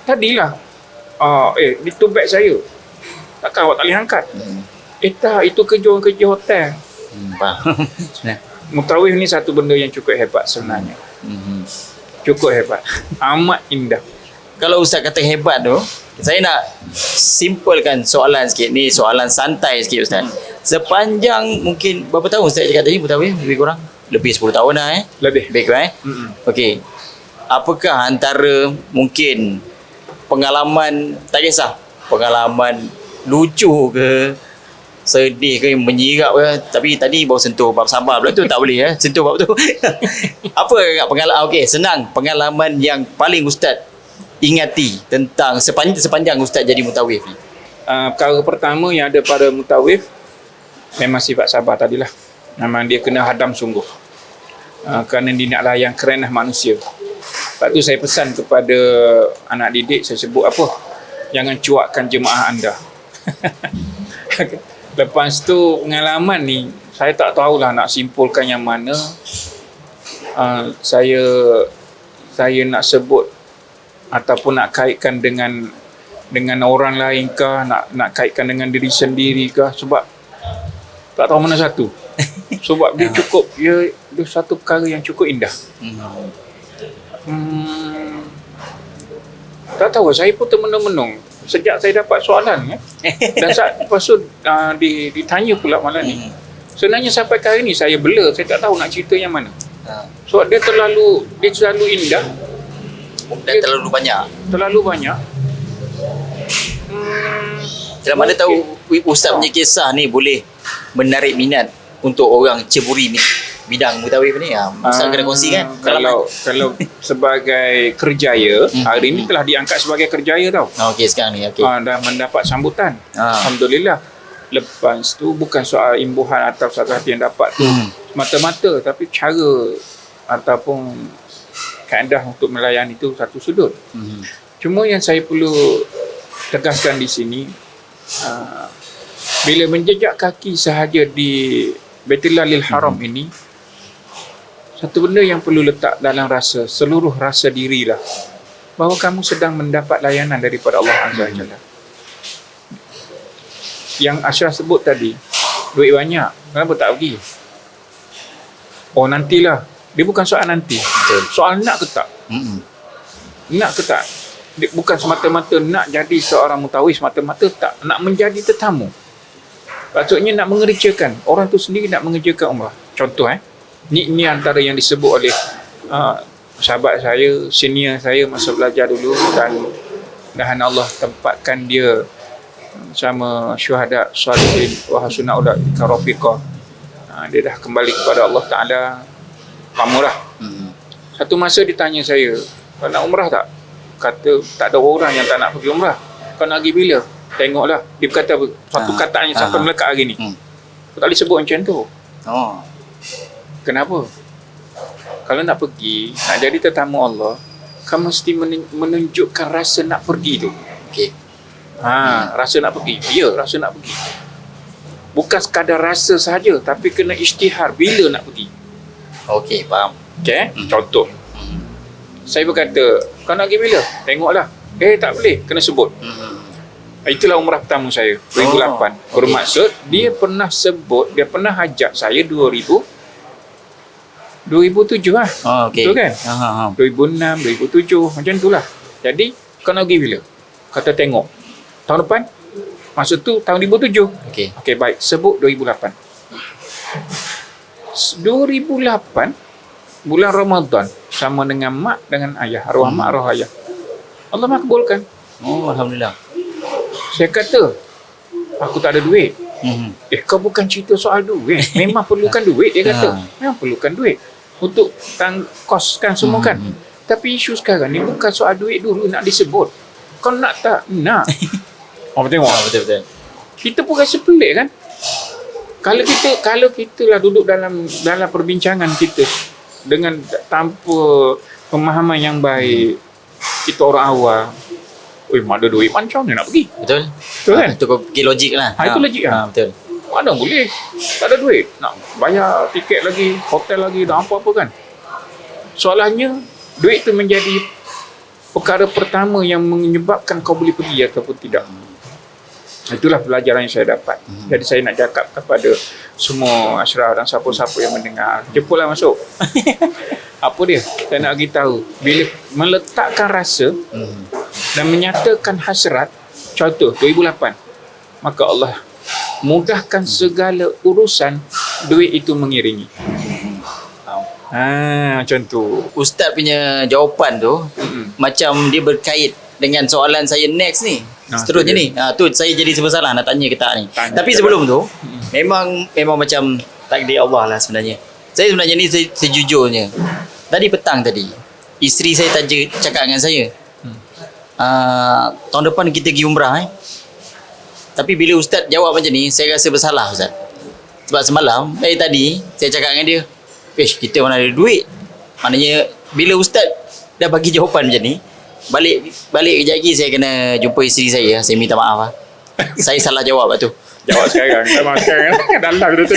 tadilah. Itu beg saya. Takkan awak tak boleh angkat? Tak, itu kerja hotel. Mutawif ni satu benda yang cukup hebat sebenarnya. Cukup hebat. Amat indah. Kalau Ustaz kata hebat tu, saya nak simpulkan soalan sikit. Ni soalan santai sikit Ustaz. Sepanjang mungkin berapa tahun Ustaz cakap tadi mutawif? Lebih kurang? Lebih 10 tahun dah Lebih kurang Okey. Apakah antara mungkin pengalaman, tak kisah, pengalaman lucu ke, sedih ke, menyirap ke, tapi tadi baru sentuh bab sabar pula tu, tak boleh sentuh bab tu. Apa pengalaman? Okey, senang. Pengalaman yang paling Ustaz ingati tentang sepanjang Ustaz jadi mutawif ni. Perkara pertama yang ada pada mutawif memang sifat sabar tadilah. Memang dia kena hadam sungguh. Kerana dia nak layan kerenah manusia. Lepas tu saya pesan kepada anak didik, saya sebut apa? Jangan cuakkan jemaah anda. Lepas tu pengalaman ni, saya tak tahulah nak simpulkan yang mana. Saya nak sebut ataupun nak kaitkan dengan orang lain kah, nak kaitkan dengan diri sendiri kah, sebab tak tahu mana satu. Sebab dia cukup, dia satu perkara yang cukup indah. Tak tahu, saya pun termenung-menung sejak saya dapat soalan dan lepas tu ditanya pula malam ni. Sebenarnya sampai kali ni saya blur, saya tak tahu nak cerita yang mana. Sebab dia terlalu indah. Dan terlalu banyak. Dalam mana tahu Ustaz punya kisah ni boleh menarik minat untuk orang ceburi bidang mutawif ni. Ustaz kena kongsikan. Kalau sebagai kerjaya, hari ini telah diangkat sebagai kerjaya tau. Okey, sekarang ni okey. Dah mendapat sambutan. Alhamdulillah. Lepas tu bukan soal imbuhan atau satu hati yang dapat tu mata-mata, tapi cara ataupun kaedah untuk melayani itu satu sudut. Cuma yang saya perlu tegaskan di sini, bila menjejak kaki sahaja di Baitullah Haram ini, satu benda yang perlu letak dalam rasa, seluruh rasa dirilah, bahawa kamu sedang mendapat layanan daripada Allah Azza wa Jalla. Yang Ashraf sebut tadi, duit banyak, kenapa tak pergi? Oh, nantilah. Dia bukan soal nanti. Betul. Soal nak ke tak? Nak ke tak? Dia bukan semata-mata nak jadi seorang mutawif semata-mata, tak. Nak menjadi tetamu. Maksudnya nak mengerjakan. Orang tu sendiri nak mengerjakan umrah. Contoh ni antara yang disebut oleh sahabat saya, senior saya masa belajar dulu, dan Allah tempatkan dia sama syuhada salihin wa hasunna ulaika rafiqa. Dia dah kembali kepada Allah Ta'ala, pamurah. Satu masa ditanya saya, kau nak umrah tak? Kata tak ada orang yang tak nak pergi umrah. Kau nak pergi bila? Tengoklah. Dia berkata satu kataan yang sampai melekat hari ni. Kau tak boleh sebut macam tu. Kenapa? Kalau nak pergi, nak jadi tetamu Allah, kau mesti menunjukkan rasa nak pergi tu. Okey. Rasa nak pergi. Ya, rasa nak pergi. Bukan sekadar rasa sahaja, tapi kena isytihar bila nak pergi. Okey, faham. Okay? Contoh. Saya berkata, kau nak pergi bila? Tengoklah. Tak boleh, kena sebut. Itulah umrah pertama saya, 2008. Bermaksud, dia pernah sebut, dia pernah ajak saya 2007 lah. Okey. Betul kan? 2006, 2007, macam itulah. Jadi, kau nak pergi bila? Kata tengok. Tahun depan? Maksud tu tahun 2007. Okey, baik. Sebut 2008. 2008 bulan Ramadan sama dengan mak dengan ayah, arwah mak arwah ayah. Allah makbulkan. Alhamdulillah. Saya kata aku tak ada duit. Kau bukan cerita soal duit. Memang perlukan duit, dia kata. Memang perlukan duit untuk koskan semua kan. Tapi isu sekarang ni bukan soal duit dulu nak disebut. Kau nak tak? Nak. Tengok. Betul. Kita pun rasa pelik kan? Kalau kita lah duduk dalam perbincangan kita dengan tanpa pemahaman yang baik, kita orang awam, mak ada duit macam mana nak pergi? Betul kan? Itu pergi logik lah. Itu logik lah. Betul. Mana boleh? Tak ada duit. Nak bayar tiket lagi, hotel lagi, dan apa-apa kan? Soalannya, duit tu menjadi perkara pertama yang menyebabkan kau boleh pergi ataupun tidak. Itulah pelajaran yang saya dapat. Jadi saya nak cakap kepada semua Ashraf dan siapa-siapa yang mendengar, jemputlah masuk. Apa dia? Saya nak beritahu, bila meletakkan rasa dan menyatakan hasrat, contoh 2008, maka Allah mudahkan segala urusan, duit itu mengiringi. Macam tu. Ustaz punya jawapan tu macam dia berkait dengan soalan saya next ni. Seterusnya ni. Tu saya jadi serba salah nak tanya ke tak ni. Tapi sebelum tu memang macam takdir Allah lah sebenarnya. Saya sebenarnya ni sejujurnya. Tadi petang tadi isteri saya cakap dengan saya, tahun depan kita pergi umrah Tapi bila Ustaz jawab macam ni, saya rasa bersalah Ustaz. Sebab semalam tadi saya cakap dengan dia, kita mana ada duit. Maknanya bila Ustaz dah bagi jawapan macam ni, balik kejap lagi saya kena jumpa isteri saya. Saya minta maaf saya salah jawab tu. Jawab sekarang. Sama sekarang dalam dia tu.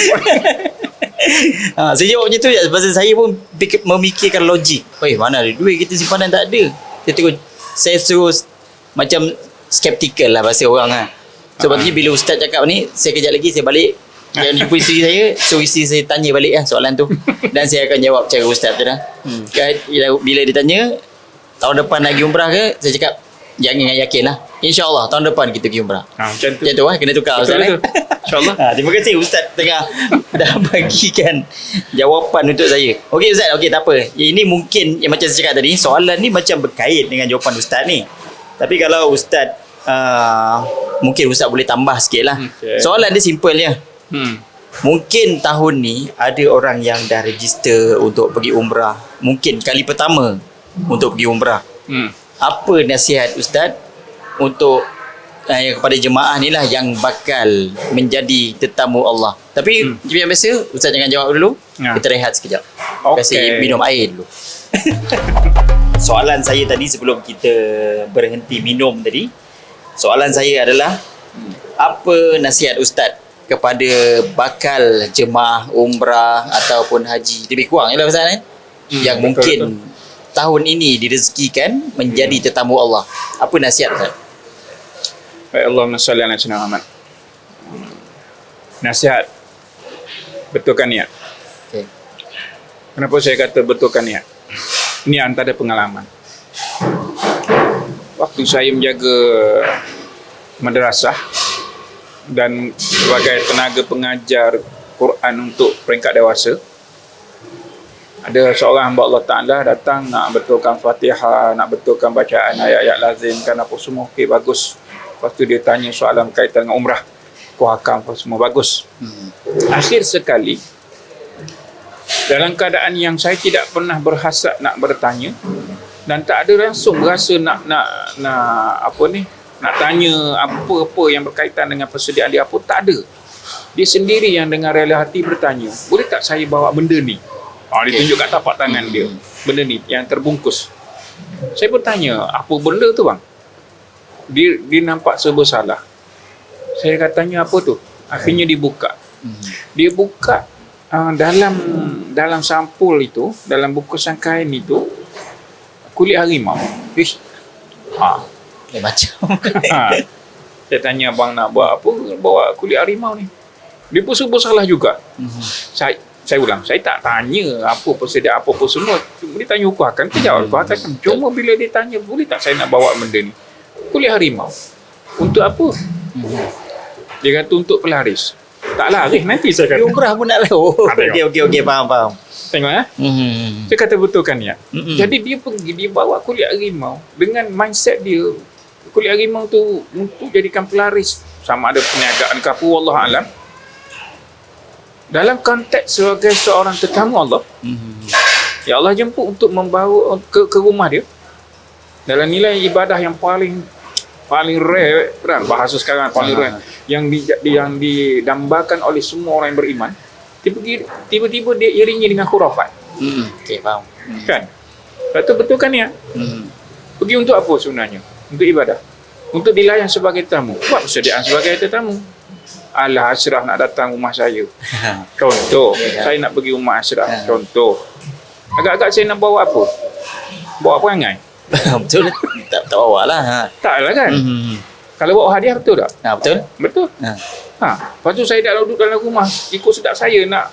Saya jawab macam tu je. Pasal saya pun memikirkan logik. Mana ada duit, kita simpanan tak ada. Saya terus macam skeptikal lah bahasa orang Sebab tu bila Ustaz cakap ni, saya kejap lagi saya balik dan jumpa isteri saya. So isteri saya tanya balik soalan tu, dan saya akan jawab cara Ustaz tu dah. Bila dia tanya tahun depan nak pergi umrah ke, saya cakap jangan yakin lah, InsyaAllah tahun depan kita pergi umrah. Macam tu kena tukar Ustaz. InsyaAllah. Terima kasih Ustaz dah bagikan jawapan untuk saya. Okey Ustaz, tak apa. Ini mungkin yang macam saya cakap tadi, soalan ni macam berkait dengan jawapan Ustaz ni. Tapi kalau Ustaz mungkin Ustaz boleh tambah sikit lah. Okay. Soalan dia simple je. Mungkin tahun ni ada orang yang dah register untuk pergi umrah. Mungkin kali pertama untuk pergi umrah. Apa nasihat Ustaz untuk kepada jemaah ni lah yang bakal menjadi tetamu Allah? Tapi yang biasa Ustaz jangan jawab dulu. Kita rehat sekejap. Kasih minum air dulu. Soalan saya tadi sebelum kita berhenti minum tadi, soalan saya adalah apa nasihat Ustaz kepada bakal jemaah umrah ataupun haji, lebih kurang je lah Ustaz kan, yang mungkin tahun ini direzekikan menjadi tetamu Allah. Apa nasihat Ustaz? Baik, Allahumma salli ala sayyidina Muhammad. Nasihat, betulkan niat. Okay. Kenapa saya kata betulkan niat? Ini antara pengalaman. Waktu saya menjaga madrasah dan sebagai tenaga pengajar Quran untuk peringkat dewasa, ada seorang hamba Allah Ta'ala datang nak betulkan Fatihah, nak betulkan bacaan ayat-ayat lazim kan apa semua. Okey, bagus. Lepas tu dia tanya soalan berkaitan dengan umrah, kuhakam apa semua, bagus. Akhir sekali, dalam keadaan yang saya tidak pernah berhasrat nak bertanya dan tak ada langsung berasa nak tanya apa-apa yang berkaitan dengan persediaan dia apa, tak ada. Dia sendiri yang dengan rela hati bertanya, boleh tak saya bawa benda ni? Dia tunjuk kat tapak tangan dia, benda ni yang terbungkus. Saya bertanya, apa benda tu bang? Dia nampak serba salah. Saya katanya, apa tu? Akhirnya dibuka. Dia buka dalam sampul itu, dalam bungkusan kain itu, kulit harimau. Macam Saya tanya, abang nak buat apa? Bawa kulit harimau ni. Dia pun serba salah juga. Saya ulang, saya tak tanya apa persediaan apa-apa semua. Dia tanya hukum akan, dia jawab hukum akan. Cuma bila dia tanya, boleh tak saya nak bawa benda ni? Kulit harimau. Untuk apa? Dia kata untuk pelaris. Tak laris nanti saya kata. Dia umrah pun nak lalu. Okey, faham. Tengok Saya kata betulkan ya. Jadi dia pergi, dia bawa kulit harimau dengan mindset dia, kulit harimau tu untuk jadikan pelaris, sama ada perniagaan ke apa, wallahu alam. Dalam konteks sebagai seorang tetamu Allah, ya Allah jemput untuk membawa ke rumah dia dalam nilai ibadah yang paling rare kan, bahasa sekarang paling rare yang didambakan oleh semua orang yang beriman. Tiba-tiba dia iringi dengan khurafat. Okey, faham. Kan? Lepas tu betulkan ya. Pergi untuk apa sebenarnya? Untuk ibadah. Untuk dilayan sebagai tamu. Buat persediaan sebagai tetamu. Alah, Ashraf nak datang rumah saya. Contoh, saya nak pergi rumah Ashraf. Contoh. Agak-agak saya nak bawa apa? Bawa perangai. Betul. Tak bawa lah. Tak lah kan? Kalau bawa hadiah betul tak? Betul. Betul. Lepas tu saya dah duduk dalam rumah, ikut sedap saya nak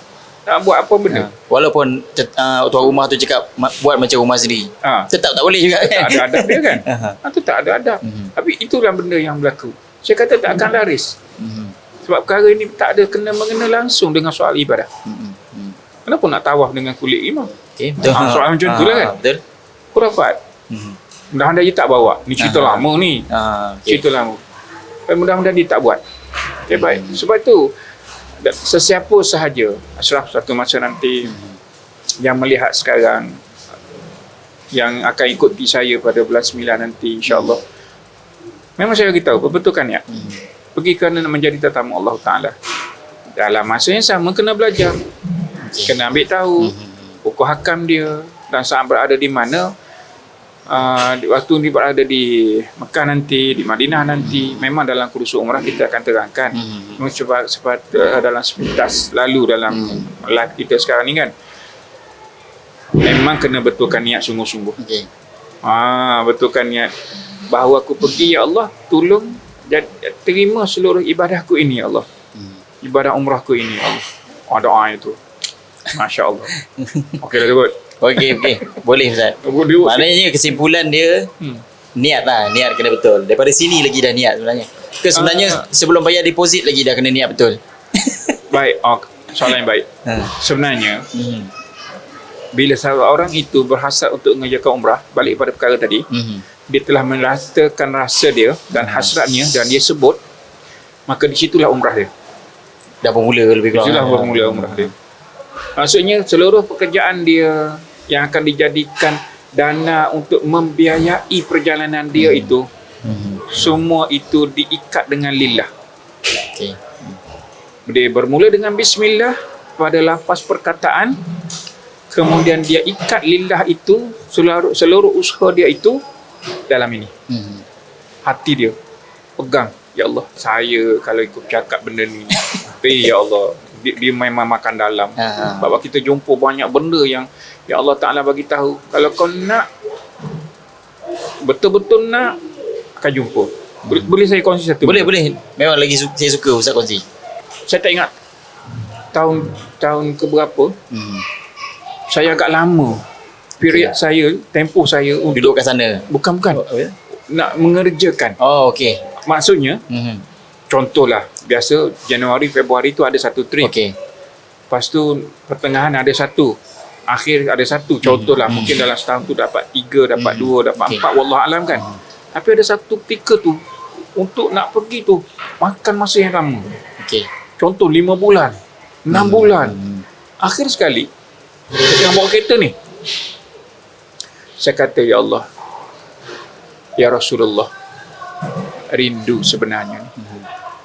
buat apa benda. Walaupun tuan rumah tu cakap buat macam rumah sendiri, tetap tak boleh juga kan? Tak ada adab dia kan? Tetap ada adab. Tapi itulah benda yang berlaku. Saya kata tak akan laris. Sebab perkara ini tak ada kena-mengena langsung dengan soal ibadah. Kenapa nak tawaf dengan kulit imam? Okay, betul. Soal macam tu lah kan? Betul. Khurafat. Mudah-mudahan dia tak bawa. Ni cerita lama ni. Cerita lama. Mudah-mudahan dia tak buat. Okay, baik. Sebab tu, sesiapa sahaja, Ashraf satu masa nanti yang melihat sekarang, yang akan ikuti saya pada bulan 9 nanti, insyaAllah. Memang saya beritahu, betulkan ya. Pergi kerana menjadi tetamu Allah Ta'ala. Dalam masa yang sama, kena belajar. Kena ambil tahu hukum hakam dia dan saat berada di mana. Waktu dia berada di Mekah nanti, di Madinah nanti, memang dalam kursus umrah kita akan terangkan. Sebab dalam sepintas lalu dalam live kita sekarang ni kan, memang kena betulkan niat sungguh-sungguh. Betulkan niat bahawa aku pergi, ya Allah, tolong terima seluruh ibadahku ini, ya Allah. Ibadah umrahku ini, ya Allah. Doa itu. Masya Allah. Okey dah sebut. Okey. Boleh Ustaz. Maknanya kesimpulan dia, niat lah. Niat kena betul. Daripada sini lagi dah niat sebenarnya. Sebenarnya sebelum bayar deposit lagi dah kena niat betul. Baik. Soalan yang baik. Sebenarnya, bila seorang itu berhasrat untuk mengerjakan umrah, balik pada perkara tadi, dia telah meratakan rasa dia dan hasratnya dan dia sebut, maka di situlah umrah dia. Dah bermula lebih kurang. Itulah bermula umrah dia. Maksudnya seluruh pekerjaan dia yang akan dijadikan dana untuk membiayai perjalanan dia itu, semua itu diikat dengan lillah. Okey. Dia bermula dengan bismillah pada lafaz perkataan, kemudian dia ikat lillah itu, seluruh usaha dia itu dalam ini. Hati dia pegang, ya Allah, saya kalau ikut cakap benda ni ya Allah, dia memang makan dalam. Sebab kita jumpa banyak benda yang ya Allah Ta'ala bagi tahu, kalau kau nak betul-betul nak, akan jumpa. Boleh saya kongsi satu? Boleh. Memang lagi saya suka Ustaz kongsi. Saya tak ingat tahun ke berapa. Saya agak lama period saya, tempoh saya untuk Duduk kat sana. bukan ya? nak mengerjakan. Oh, okey. Maksudnya contohlah, biasa Januari Februari tu ada satu trip. Okey. Lepas tu pertengahan ada satu, akhir ada satu. Contohlah mungkin dalam setahun tu dapat 3, dapat 2, dapat 4, wallahualam kan. Tapi ada satu ketika tu untuk nak pergi tu makan masa yang lama. Okey. Contoh 5 bulan, 6 bulan. Akhir sekali saya tengah bawa kereta ni, saya kata, ya Allah, ya Rasulullah, rindu sebenarnya ni.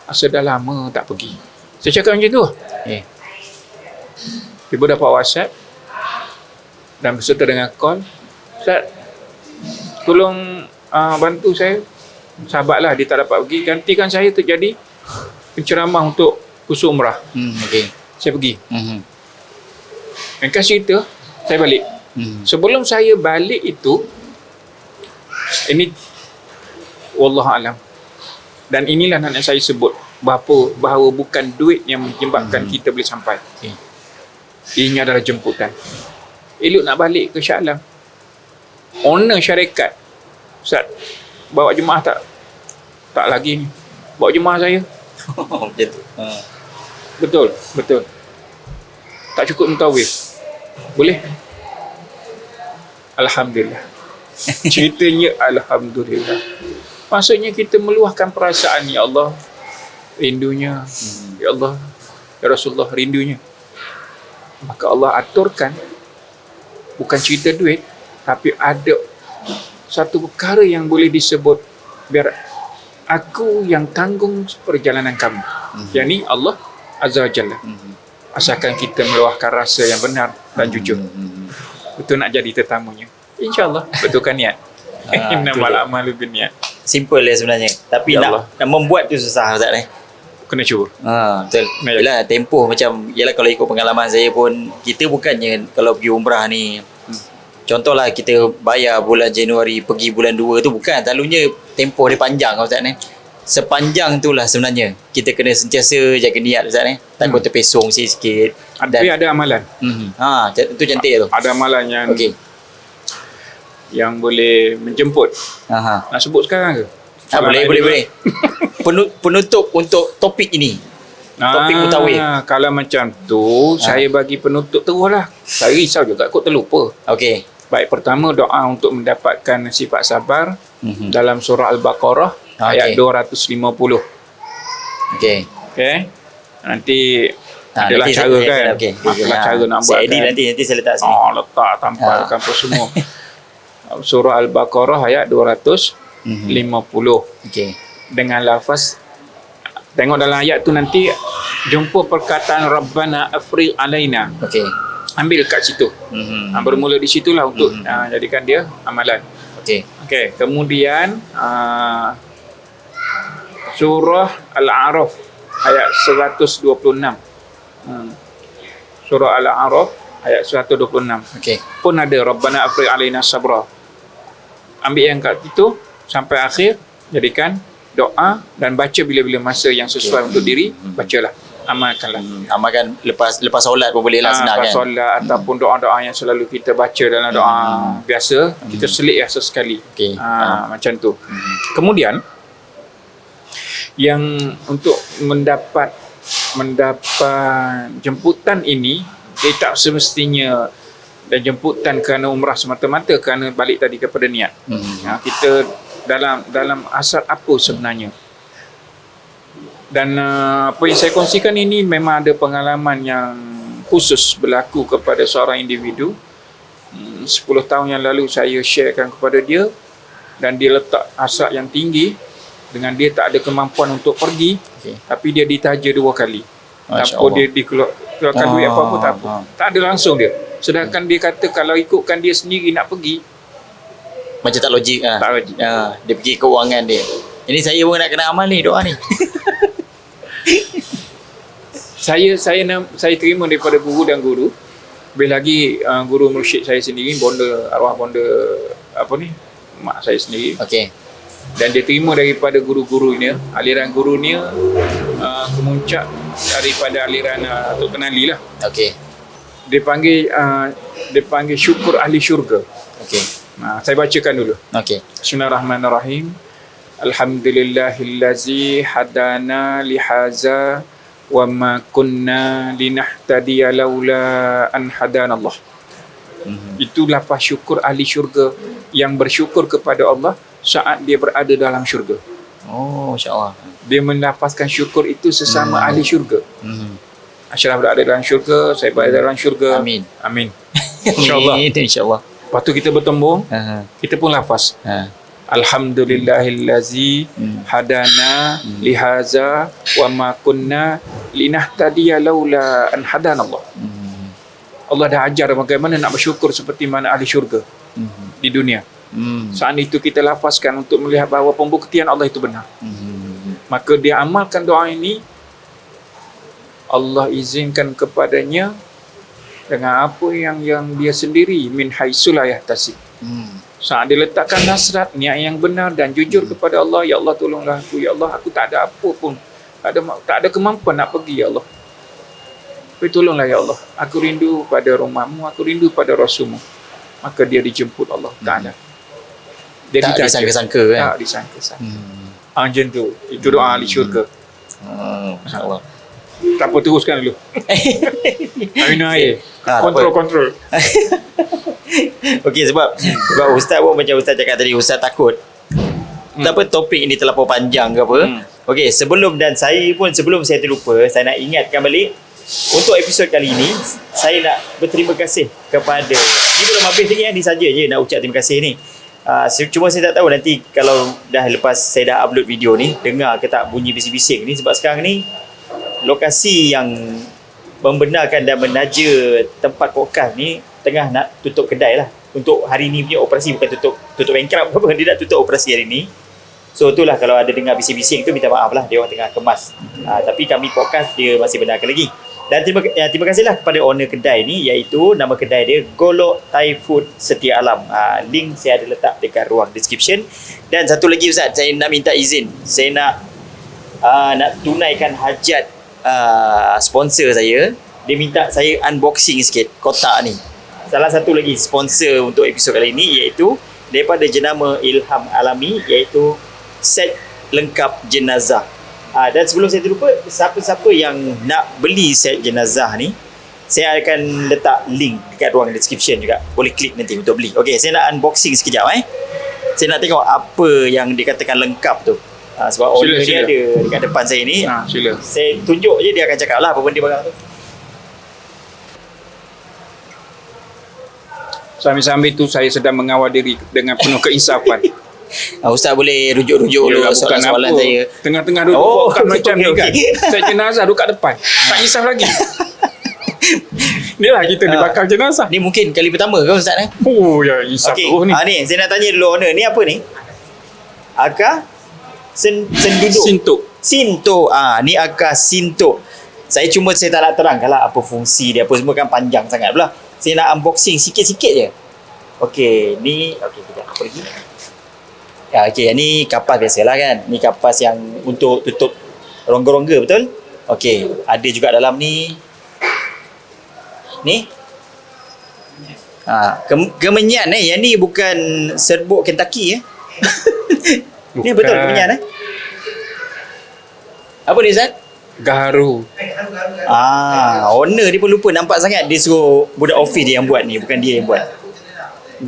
Asa dah lama tak pergi. Saya cakap macam tu. Tiba dapat WhatsApp dan berserta dengan call, Ustaz, tolong bantu saya, sahabatlah dia tak dapat pergi, gantikan saya terjadi penceramah untuk khusus umrah. Okey. Saya pergi. Ringkas cerita, saya balik. Sebelum saya balik itu, ini wallahualam, dan inilah nak saya sebut bahawa bukan duit yang menyebabkan kita boleh sampai. Ini adalah jemputan. Elok nak balik ke Shah Alam, owner syarikat, Ustaz, bawa jemaah tak? Tak lagi ni, bawa jemaah saya. Macam tu. Betul. Tak cukup mentawif. Boleh? Alhamdulillah. Ceritanya alhamdulillah. Maksudnya kita meluahkan perasaan, ya Allah, rindunya. Ya Allah, ya Rasulullah, rindunya. Maka Allah aturkan, bukan cerita duit, tapi ada satu perkara yang boleh disebut, biar aku yang tanggung perjalanan kamu. Yang ni Allah Azza wa Jalla. Asalkan kita meluahkan rasa yang benar dan jujur. Betul nak jadi tetamunya, InsyaAllah. Betulkan niat. Innamal a'malu binniat. Simple lah sebenarnya. Tapi Ya nak membuat tu susah Ustaz ni. Kena cuba. Betul. Yalah, tempoh macam, yalah, kalau ikut pengalaman saya pun, kita bukannya kalau pergi umrah ni, contohlah kita bayar bulan Januari, pergi bulan 2 tu, bukan. Selalunya tempoh dia panjang Ustaz ni. Sepanjang tu lah sebenarnya kita kena sentiasa jaga niat Ustaz ni. Takut terpesong sikit. Tapi ada amalan. Itu cantik tu. Ada amalan yang Okey. boleh menjemput. Nak sebut sekarang ke? Boleh. Penutup untuk topik ini. Topik mutawif. Kalau macam tu, saya bagi penutup teruslah. Saya risau juga kot terlupa. Okey. Baik, pertama doa untuk mendapatkan sifat sabar dalam surah Al-Baqarah ayat 250. Okey. Nanti adalah cara kan. Adalah cara nak buat. Saya edit kan. nanti saya letak sini. Letak tampalkan apa semua. Surah Al-Baqarah ayat 250. Okey. Dengan lafaz, tengok dalam ayat tu nanti jumpa perkataan Rabbana afrigh alaina. Okey. Ambil kat situ. Bermula di situlah untuk jadikan dia amalan. Okey. Kemudian surah Al-A'raf ayat 126. Surah Al-A'raf ayat 126. Okey. Pun ada Rabbana afrigh alaina sabra. Ambil yang kat situ sampai akhir, jadikan doa dan baca bila-bila masa yang sesuai untuk diri, bacalah, amalkanlah. Amalkan lepas solat pun boleh lah, senang lepas kan. solat ataupun doa-doa yang selalu kita baca dalam doa biasa, kita selit sesekali. Okey. Macam tu. Kemudian yang untuk mendapat jemputan ini, dia tak semestinya Dan jemputan kerana umrah semata-mata kerana balik tadi kepada niat. Kita dalam asal apa sebenarnya. Dan apa yang saya kongsikan ini memang ada pengalaman yang khusus berlaku kepada seorang individu. 10 tahun yang lalu saya sharekan kepada dia, dan dia letak hasrat yang tinggi dengan dia tak ada kemampuan untuk pergi, tapi dia ditaja 2 kali. Tanpa dia dikeluarkan duit apa-apa, tak apa. Tak ada langsung dia. Sedangkan dia kata kalau ikutkan dia sendiri nak pergi, Macam tak logik lah. tak logik. Dia pergi keuangan dia. Ini saya pun nak kena amal ni, doa ni. Saya terima daripada guru dan guru. Lebih lagi guru mursyid saya sendiri, arwah bonda mak saya sendiri. Okey. Dan dia terima daripada guru-gurunya, aliran gurunya kemuncak daripada aliran Tok Kenali lah. Okey. Dia panggil syukur ahli syurga. Okey. Saya bacakan dulu. Okey. Bismillahirrahmanirrahim. Alhamdulillahillazi hadana lihaza wa ma kunna linahtadiya laula an hadanallah. Itu lafaz syukur ahli syurga yang bersyukur kepada Allah saat dia berada dalam syurga. Oh, insya-Allah. Dia melafazkan syukur itu sesama ahli syurga. Asyraf berada dalam syurga, saya berada dalam syurga. Amin. Amin. InsyaAllah. InsyaAllah. Lepas tu kita bertembung, kita pun lafaz. Alhamdulillahillazi hadana lihaza wa ma kunna linahtadiya laula an hadanallah. Allah dah ajar bagaimana nak bersyukur seperti mana ahli syurga di dunia. Saat itu kita lafazkan untuk melihat bahawa pembuktian Allah itu benar. Maka dia amalkan doa ini, Allah izinkan kepadanya dengan apa yang dia sendiri min haitsu la yahtasib. Saat dia letakkan hasrat, niat yang benar dan jujur kepada Allah, ya Allah tolonglah aku, ya Allah aku tak ada apa pun, tak ada kemampuan nak pergi, ya Allah. Tapi tolonglah ya Allah, aku rindu pada rumahmu, aku rindu pada Rasulmu. Maka dia dijemput Allah Ta'ala. Dia tak disangka-sangka kan? Tak disangka-sangka. Macam tu, itu doa ahli syurga. Masya-Allah. Tak apa, teruskan dulu. Minum air. Kontrol. Okey, sebab Ustaz pun macam Ustaz cakap tadi, Ustaz takut apa topik ini terlalu panjang ke apa. Okey, sebelum saya terlupa, saya nak ingatkan balik untuk episod kali ini, saya nak berterima kasih kepada, ni belum habis lagi, ni saja je nak ucap terima kasih ni. Cuma saya tak tahu nanti kalau dah lepas saya dah upload video ni, dengar ke tak bunyi bising-bising ni, sebab sekarang ni lokasi yang membenarkan dan menaja tempat podcast ni tengah nak tutup kedai lah. Untuk hari ni punya operasi, bukan tutup bankrupt apa, dia nak tutup operasi hari ni. So itulah, kalau ada dengar bising-bising tu minta maaf lah, dia orang tengah kemas. Tapi kami podcast dia masih benarkan lagi. Dan terima kasihlah kepada owner kedai ni, iaitu nama kedai dia Golok Thai Food Setia Alam. Link saya ada letak dekat ruang description. Dan satu lagi Ustaz, saya nak minta izin. Saya nak tunaikan hajat sponsor saya. Dia minta saya unboxing sikit kotak ni. Salah satu lagi sponsor untuk episod kali ini iaitu daripada jenama Ilham Alami, iaitu set lengkap jenazah. Dan sebelum saya terlupa, siapa-siapa yang nak beli set jenazah ni, saya akan letak link dekat ruang description juga. Boleh klik nanti untuk beli. Okey, saya nak unboxing sekejap Saya nak tengok apa yang dikatakan lengkap tu. Sebab owner dia ada dekat depan saya ni. Sila. Saya tunjuk je, dia akan cakap lah apa benda barang tu. Sambil-sambil tu saya sedang mengawal diri dengan penuh keinsafan. Ustaz boleh rujuk-rujuk dulu soalan-soalan saya. Tengah-tengah duduk macam ni kan. Saya jenazah duduk kat depan. Tak insaf lagi. Inilah kita dibakar jenazah. Ni mungkin kali pertama ke Ustaz Oh ya, insaf okay. ni. Ni saya nak tanya dulu owner, ni apa ni? Akar Sintuk. Sintuk. Ni akar sintuk. Saya tak nak terangkan lah apa fungsi dia, apa semua kan panjang sangat pula. Saya nak unboxing sikit-sikit je. Okey, ni kita apa lagi? Okey, ni kapas biasalah kan. Ni kapas yang untuk tutup rongga-rongga, betul? Okey, ada juga dalam ni. Ni. Kemenyan yang ni bukan serbuk Kentucky Ni betul kemenyan Apa ni Ustaz? Gaharu. Owner dia pun lupa. Nampak sangat dia suruh budak office dia yang buat ni, bukan dia yang buat.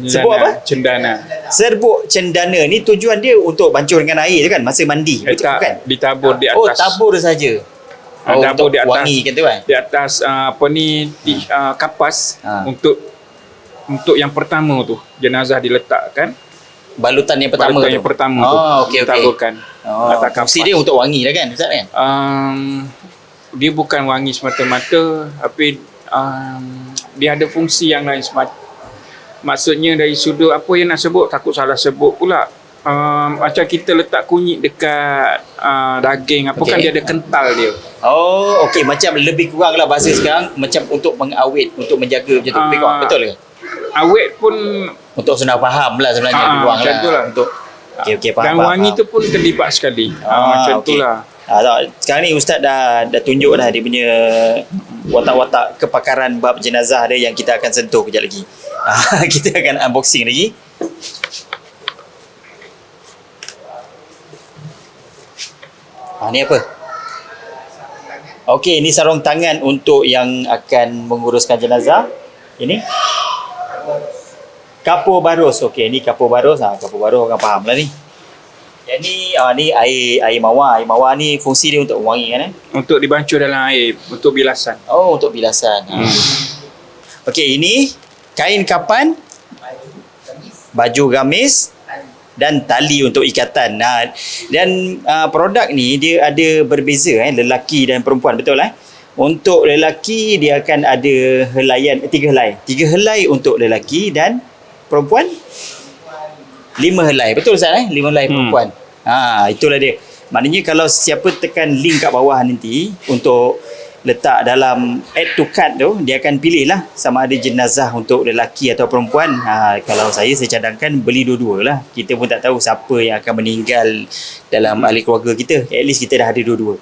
Serbuk apa? Cendana. Serbuk cendana ni tujuan dia untuk bancur dengan air tu kan, masa mandi. Betul Tak, bukan? ditabur di atas. Oh, tabur saja. Tabur untuk di atas. wangi kan tu kan? Di atas kapas untuk yang pertama tu jenazah diletakkan. Balutan yang pertama Balutan tu. yang pertama tu okey. ditaburkan atas kapas. Fungsi dia untuk wangi lah kan, Ustaz kan? Dia bukan wangi semata-mata, tapi dia ada fungsi yang lain maksudnya dari sudut apa yang nak sebut, takut salah sebut pula. Macam kita letak kunyit dekat daging apa kan, dia ada kental dia. Oh, okey, macam lebih kurang lah bahasa sekarang, macam untuk mengawet, untuk menjaga macam tu. Lebih kurang, betul ke? Awet pun Untuk senang faham lah sebenarnya, lebih kurang macam lah. tu lah. Untuk okey, faham. Dan wangi tu pun terlibat sekali. Macam tu lah. Sekarang ni Ustaz dah tunjuk dah dia punya watak-watak kepakaran bab jenazah dia yang kita akan sentuh kejap lagi. Kita akan unboxing lagi. Ni apa? Okey, ini sarung tangan untuk yang akan menguruskan jenazah. Ini kapur barus. Okey, ni kapur barus. Kapur barus orang faham lah ni. Yang ni air mawar. Air mawar ni fungsi dia untuk wangi kan? Untuk dibancur dalam air, untuk bilasan. Oh, untuk bilasan. Okey, ini kain kapan, baju gamis dan tali untuk ikatan. Dan produk ni dia ada berbeza lelaki dan perempuan, betul lah. Untuk lelaki dia akan ada helaian 3 helai. 3 helai untuk lelaki dan perempuan 5 helai. Betul Ustaz 5 helai perempuan. Itulah dia. Maknanya kalau siapa tekan link kat bawah nanti untuk letak dalam add to cart tu, dia akan pilih lah sama ada jenazah untuk lelaki atau perempuan. Kalau saya cadangkan beli dua-dua lah. Kita pun tak tahu siapa yang akan meninggal dalam ahli keluarga kita. At least kita dah ada dua-dua.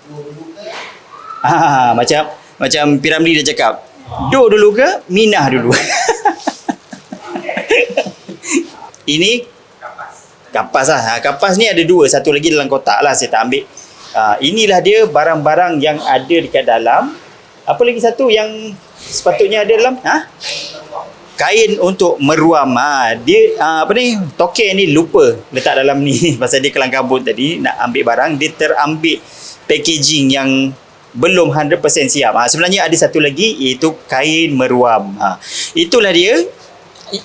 Macam Piramli dah cakap, Do dulu ke Minah dulu? Ini kapas lah. Kapas ni ada 2, satu lagi dalam kotak lah, saya tak ambil. Inilah dia barang-barang yang ada dekat dalam. Apa lagi satu yang sepatutnya ada dalam? Kain untuk meruam. Dia token ni lupa letak dalam ni pasal dia kelang kabut tadi nak ambil barang, dia terambil packaging yang belum 100% siap. Sebenarnya ada satu lagi, iaitu kain meruam. Itulah dia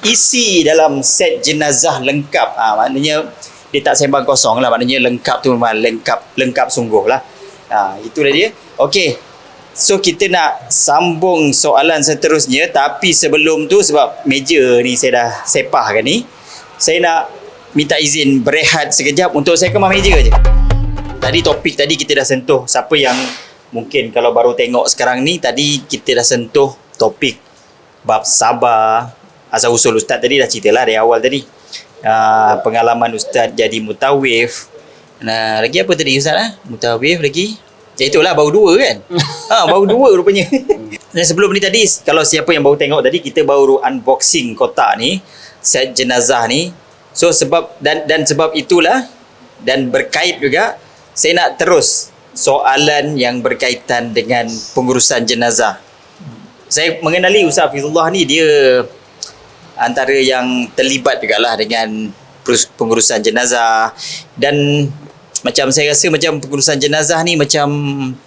isi dalam set jenazah lengkap. Maknanya dia tak sembang kosong lah, maknanya lengkap tu memang lengkap sungguh lah. Itulah dia. Okey, so kita nak sambung soalan seterusnya, tapi sebelum tu sebab meja ni saya dah sepahkan ni, saya nak minta izin berehat sekejap untuk saya kemah meja je. Tadi topik tadi kita dah sentuh, siapa yang mungkin kalau baru tengok sekarang ni, tadi kita dah sentuh topik bab sabar. Asal usul Ustaz tadi dah cerita lah dari awal tadi. Pengalaman Ustaz jadi mutawif. Lagi apa tadi Ustaz Mutawif lagi. Itulah baru 2 kan? Baru 2 rupanya. Dan sebelum ni tadi, kalau siapa yang baru tengok tadi, kita baru unboxing kotak ni, set jenazah ni. So sebab dan sebab itulah, dan berkait juga, saya nak terus soalan yang berkaitan dengan pengurusan jenazah. Saya mengenali Ustaz Hafizullah ni, dia antara yang terlibat jugalah dengan pengurusan jenazah. Dan macam saya rasa macam pengurusan jenazah ni macam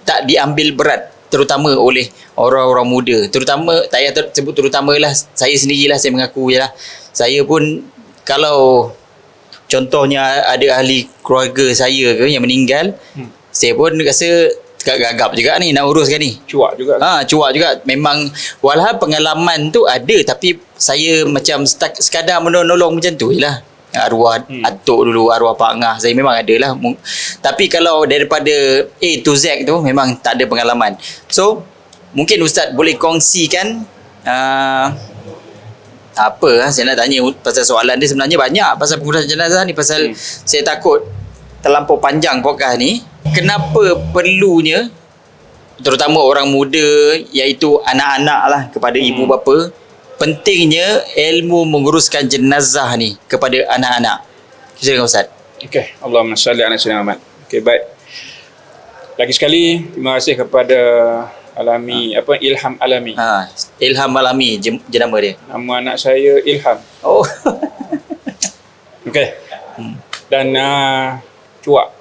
tak diambil berat, terutama oleh orang-orang muda. Terutama, tak payah sebut terutamalah, saya sendirilah, saya mengaku je lah. Saya pun kalau contohnya ada ahli keluarga saya ke yang meninggal, saya pun rasa gagap juga ni nak uruskan ni. Cuak juga. Cuak juga. Memang walhal pengalaman tu ada, tapi saya macam sekadar menolong macam tu je lah. Arwah atuk dulu, arwah Pak Ngah, saya memang ada lah. Tapi kalau daripada A to Z tu memang tak ada pengalaman. So mungkin Ustaz boleh kongsikan apa saya nak tanya pasal soalan dia sebenarnya banyak pasal pengurusan jenazah ni, pasal saya takut terlampau panjang podcast ni. Kenapa perlunya, terutama orang muda, iaitu anak-anak lah, kepada ibu bapa, pentingnya ilmu menguruskan jenazah ni kepada anak-anak. Silakan Ustaz. Okey, Allahumma salli ala sayyidina Muhammad. Okey, baik. Lagi sekali terima kasih kepada Alami, apa, Ilham Alami. Ilham Alami jenama dia. Nama anak saya Ilham. Oh. Okey. Dan cuak.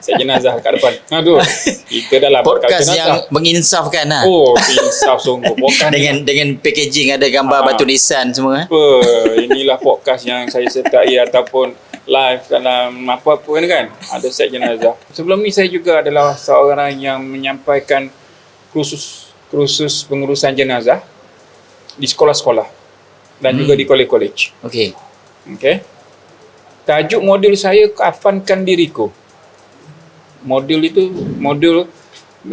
Saya jenazah kat depan. Aduh. Kita dalam Podcast yang menginsafkan lah. Oh, insaf sungguh. Podcast dengan packaging ada gambar batu nisan semua. apa? Inilah podcast yang saya sertai ataupun live dalam apa-apa kan. Ada set jenazah. Sebelum ni saya juga adalah seorang yang menyampaikan kursus pengurusan jenazah di sekolah-sekolah dan juga di kolej-kolej. Okey. Okey. Tajuk modul saya, kafankan diriku. Modul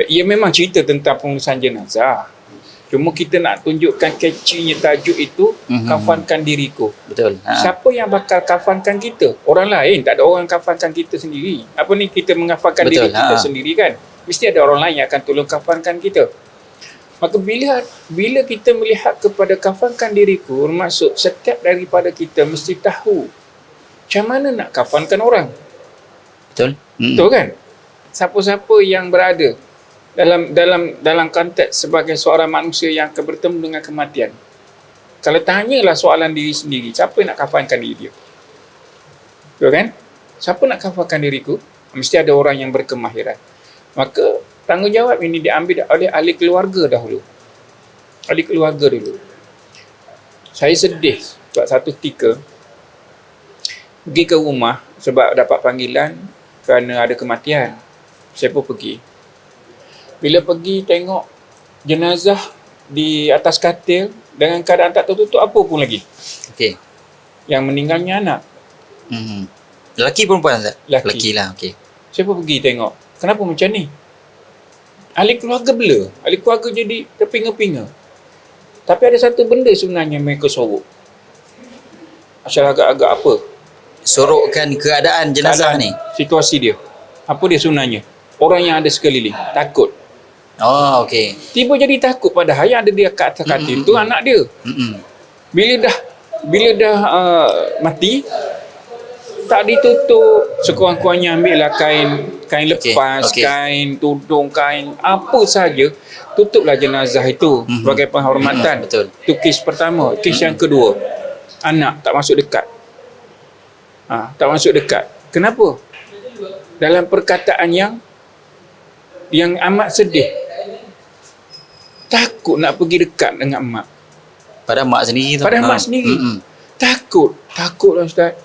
ia memang cerita tentang pengurusan jenazah. Cuma kita nak tunjukkan catchy-nya tajuk itu, kafankan diriku. Betul. Siapa yang bakal kafankan kita? Orang lain. Tak ada orang kafankan kita sendiri. Apa ni, kita mengafankan diri kita sendiri kan? Mesti ada orang lain yang akan tolong kafankan kita. Maka bila kita melihat kepada kafankan diriku, bermaksud setiap daripada kita mesti tahu macam mana nak kafankan orang. Betul. Betul kan? Siapa-siapa yang berada dalam konteks sebagai seorang manusia yang akan bertemu dengan kematian. Kalau tanyalah soalan diri sendiri, siapa yang nak kafankan diri dia? Betul kan? Siapa nak kafankan diriku? Mesti ada orang yang berkemahiran. Maka tanggungjawab ini diambil oleh ahli keluarga dahulu. Ahli keluarga dulu. Saya sedih sebab satu ketika pergi ke rumah sebab dapat panggilan kerana ada kematian. Saya pun pergi. Bila pergi tengok jenazah di atas katil dengan keadaan tak tertutup apa pun lagi. Okey. Yang meninggalnya anak. Lelaki perempuan tak? Lelaki lah. Okey. Saya pun pergi tengok. Kenapa macam ni? Ahli keluarga blur. Ahli keluarga jadi terpinga-pinga. Tapi ada satu benda sebenarnya mereka sorok. Asal agak-agak apa? Sorokkan keadaan jenazah ni. Situasi dia. Apa dia sebenarnya? Orang yang ada sekeliling. Takut. Oh, okey. Tiba jadi takut padahal yang ada dia kat atas katil tu anak dia. Bila dah mati, tak ditutup, sekurang-kurangnya ambillah kain lepas, kain tudung, kain apa saja, tutuplah jenazah itu sebagai penghormatan. Betul. Itu kes pertama. Kes yang kedua, anak tak masuk dekat. Tak masuk dekat. Kenapa? Dalam perkataan yang amat sedih. Takut nak pergi dekat dengan mak. Pada mak sendiri tu. Pada mak sendiri. Takutlah Ustaz.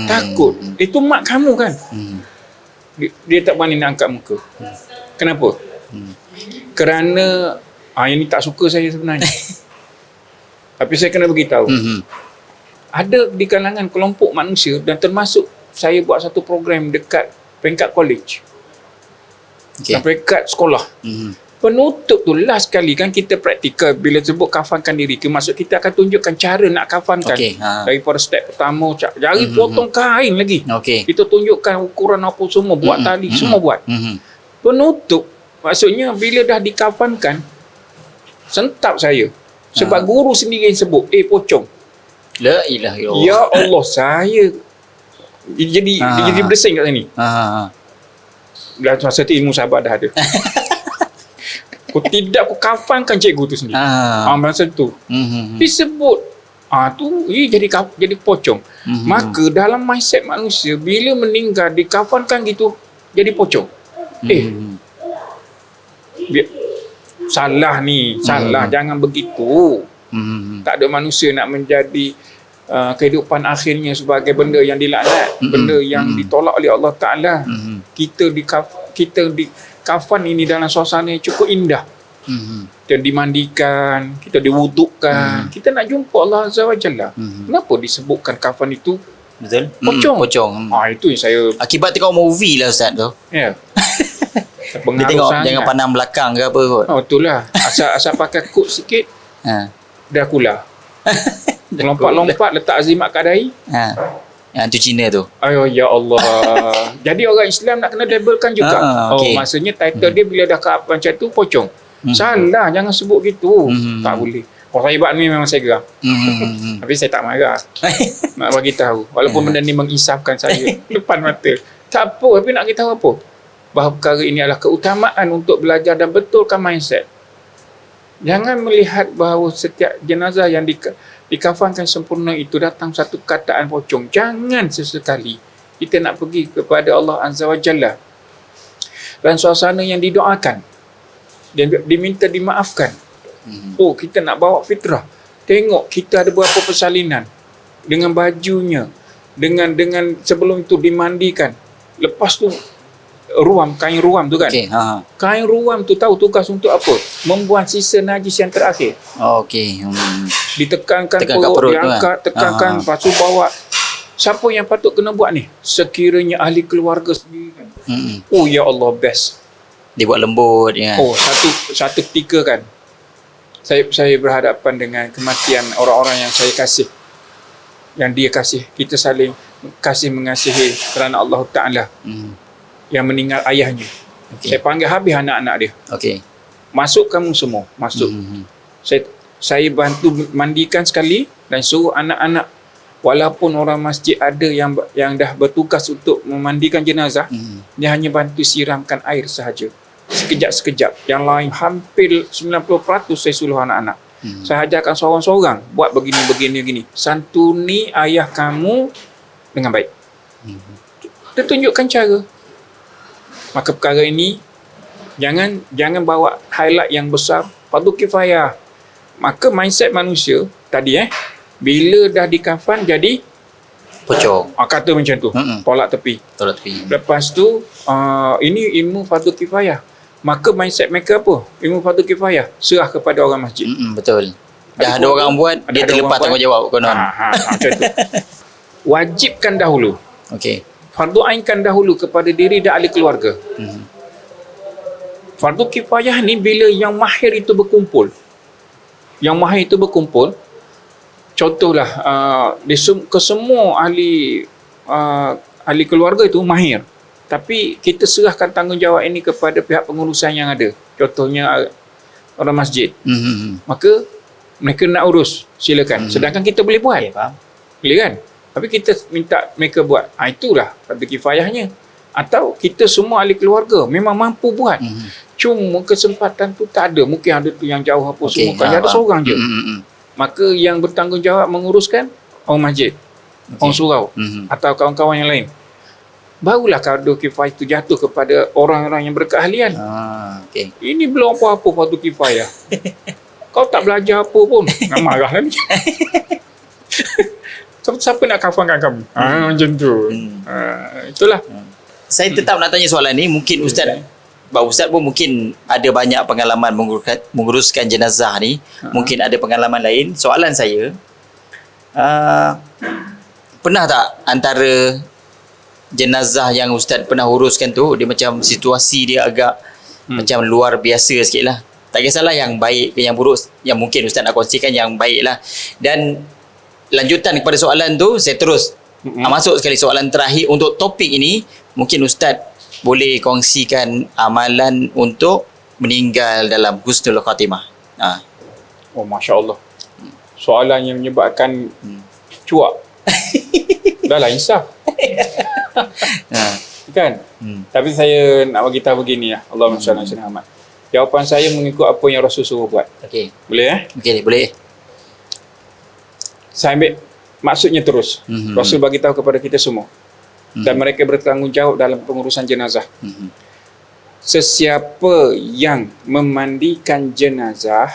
Takut. Itu mak kamu kan? Dia tak berani nak angkat muka. Kenapa? Kerana ini tak suka saya sebenarnya. Tapi saya kena beritahu. Ada di kalangan kelompok manusia dan termasuk saya buat satu program dekat peringkat college. Dan peringkat sekolah. Penutup tu last kali kan kita praktikal bila sebut kafankan diri. Maksud kita akan tunjukkan cara nak kafankan. Daripada step pertama, jari potong kain lagi. Kita tunjukkan ukuran apa semua, buat tali, semua buat. Penutup, maksudnya bila dah dikafankan, sentap saya. Sebab guru sendiri yang sebut, pocong. La ilaha illallah. Ya Allah, saya jadi bersin kat sini. Dalam masa tu ilmu sahabat dah ada. Aku kafankan cikgu tu sendiri. Masa tu. Disebut tu jadi pocong. Maka dalam mindset manusia bila meninggal dikafankan gitu jadi pocong. Salah ni, salah, jangan begitu. Tak ada manusia nak menjadi kehidupan akhirnya sebagai benda yang dilaknat, benda yang ditolak oleh Allah Ta'ala. Kita di kafan ini dalam suasana yang cukup indah. Kita dimandikan, kita diwudukkan, kita nak jumpa Allah Azza wa Jalla. Kenapa disebutkan kafan itu betul? Pocong. Itu yang saya akibat tengok movie lah Ustaz tu. Ya. Dia tengok jangan pandang belakang ke apa kot. Itulah. Asal pakai kod sikit dah kula. Lompat-lompat letak azimat kat dahi. Yang tu Cina tu. Ayo ya Allah. Jadi orang Islam nak kena labelkan juga. Maksudnya title dia bila dah ke macam tu pocong. Salah, jangan sebut gitu. Tak boleh. Kalau saya buat ni memang saya geram. Tapi saya tak marah. Nak bagi tahu. Walaupun benda ni mengisafkan saya depan mata. Tak apa, tapi nak kita tahu apa? bahawa perkara ini adalah keutamaan untuk belajar dan betulkan mindset. Jangan melihat bahawa setiap jenazah yang dikafankan sempurna itu datang satu kataan pocong. Jangan sesekali kita nak pergi kepada Allah Azza wa Jalla dan suasana yang didoakan dan diminta dimaafkan. Oh, kita nak bawa fitrah. Tengok kita ada berapa persalinan dengan bajunya, dengan sebelum itu dimandikan. Lepas tu kain ruam tu kan. Okey, Kain ruam tu tahu tugas untuk apa? Membuang sisa najis yang terakhir. Okey. Ditekankan Tekan kat perut, perut tu diangkat, tekankan, lepas tu bawa. Siapa yang patut kena buat ni? Sekiranya ahli keluarga sendiri kan. Oh ya Allah, best. Dia buat lembut ya. Oh, satu ketika kan, saya berhadapan dengan kematian orang-orang yang saya kasih, yang dia kasih. Kita saling kasih mengasihi kerana Allah Ta'ala yang meninggal ayahnya. Saya panggil habis anak-anak dia. Okey. Masuk kamu semua, masuk. Saya bantu mandikan sekali dan suruh anak-anak, walaupun orang masjid ada yang dah bertugas untuk memandikan jenazah, dia hanya bantu siramkan air sahaja. Sekejap-sekejap. Yang lain hampir 90% saya suruh anak-anak. Saya ajarkan seorang-seorang buat begini. Santuni ayah kamu dengan baik. Dia tunjukkan cara. Maka perkara ini jangan bawa highlight yang besar, fardu kifayah. Maka mindset manusia tadi bila dah dikafan jadi Pocong. kata macam tu, tolak tepi. Lepas tu ini ilmu fardu kifayah. Maka mindset mereka apa? Ilmu fardu kifayah serah kepada orang masjid. Betul. Dah ada orang buat, dia terlepas tanggungjawab konon. Macam tu. Wajibkan dahulu. Okey. Fardu ainkan dahulu kepada diri dan ahli keluarga. Fardu kifayah ni bila yang mahir itu berkumpul. Yang mahir itu berkumpul, contohlah kesemua ahli keluarga itu mahir. Tapi kita serahkan tanggungjawab ini kepada pihak pengurusan yang ada. Contohnya orang masjid. Maka mereka nak urus, silakan. Sedangkan kita boleh buat. Okay, faham. Boleh kan? Tapi kita minta mereka buat. Itulah fardu kifayahnya. Atau kita semua ahli keluarga memang mampu buat. Cuma kesempatan tu tak ada. Mungkin ada tu yang jauh apa semua. Kan ada seorang je. Maka yang bertanggungjawab menguruskan orang masjid, orang surau, atau kawan-kawan yang lain. Barulah fardu kifayah itu jatuh kepada orang-orang yang berkeahlian. Okay. Ini belum apa-apa fardu kifayah. Kau tak belajar apa pun. Nak marah lah ni. Siapa nak kafankan kamu? Macam tu. Itulah. Saya tetap nak tanya soalan ni. Mungkin Ustaz pun mungkin ada banyak pengalaman menguruskan jenazah ni. Mungkin ada pengalaman lain. Soalan saya, pernah tak antara jenazah yang Ustaz pernah uruskan tu, dia macam situasi dia agak macam luar biasa sikit lah. Tak kisahlah yang baik ke yang buruk, yang mungkin Ustaz nak kongsikan yang baik lah. Dan lanjutan kepada soalan tu, saya terus masuk sekali soalan terakhir untuk topik ini. Mungkin Ustaz boleh kongsikan amalan untuk meninggal dalam husnul khatimah. Oh, Masya Allah. Soalan yang menyebabkan cuak. Dah lah, insaf. Kan? Tapi saya nak bagi tahu begini lah. Allahumma salli ala sayyidina Muhammad. Jawapan saya mengikut apa yang Rasul suruh buat. Okey. Boleh Okey, boleh. Saya ambil maksudnya terus. Rasul bagi tahu kepada kita semua. Dan mereka bertanggungjawab dalam pengurusan jenazah. Sesiapa yang memandikan jenazah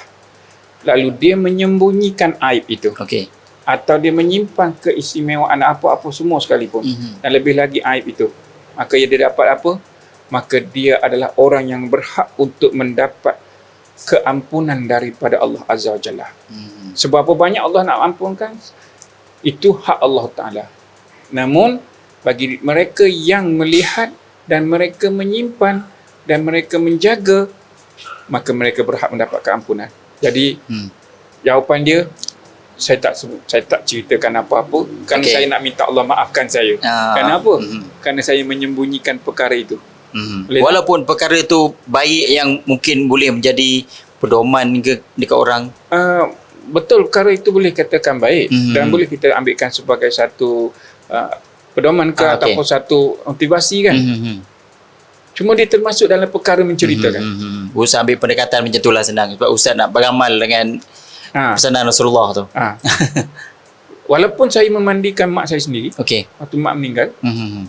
lalu dia menyembunyikan aib itu, atau dia menyimpan keistimewaan apa-apa semua sekalipun, dan lebih lagi aib itu, maka dia dapat apa? Maka dia adalah orang yang berhak untuk mendapat keampunan daripada Allah Azza wa Jalla. Sebab apa banyak Allah nak ampunkan, itu hak Allah Ta'ala. Namun bagi mereka yang melihat dan mereka menyimpan dan mereka menjaga, maka mereka berhak mendapat keampunan. Jadi jawapan dia, saya tak ceritakan apa-apa kerana saya nak minta Allah maafkan saya. Kenapa? Kerana saya menyembunyikan perkara itu. Walaupun perkara itu baik yang mungkin boleh menjadi pedoman ke dekat orang. Betul, perkara itu boleh katakan baik dan boleh kita ambilkan sebagai satu pedoman ke ataupun satu motivasi kan. Cuma dia termasuk dalam perkara menceritakan. Ustaz ambil pendekatan macam itulah senang. Sebab Ustaz nak beramal dengan pesanan Rasulullah tu. Walaupun saya memandikan mak saya sendiri, Okey. waktu mak meninggal,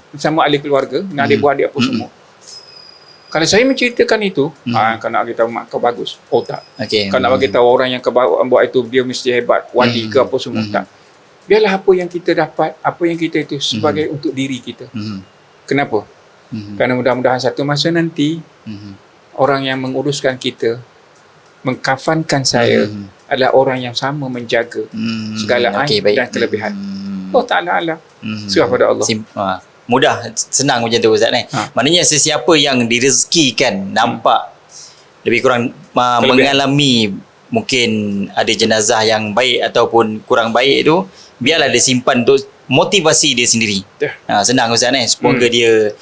bersama ahli keluarga, dengan adik-beradik apa semua. Kalau saya menceritakan itu, kau nak bagi tahu mak kau bagus. Oh tak. Okey. Kau nak bagi tahu orang yang kau buat itu, dia mesti hebat, wali ke apa semua. Tak. Biarlah apa yang kita dapat, apa yang kita itu sebagai untuk diri kita. Kenapa? Kerana mudah-mudahan satu masa nanti, orang yang menguruskan kita, mengkafankan saya, adalah orang yang sama menjaga segala aib dan kelebihan. Allah Ta'ala alam. Serah pada Allah. Mudah, senang macam tu Ustaz ni. Maknanya sesiapa yang direzekikan nampak lebih kurang mengalami mungkin ada jenazah yang baik ataupun kurang baik tu, biarlah dia simpan untuk motivasi dia sendiri. Senang Ustaz ni. Semoga dia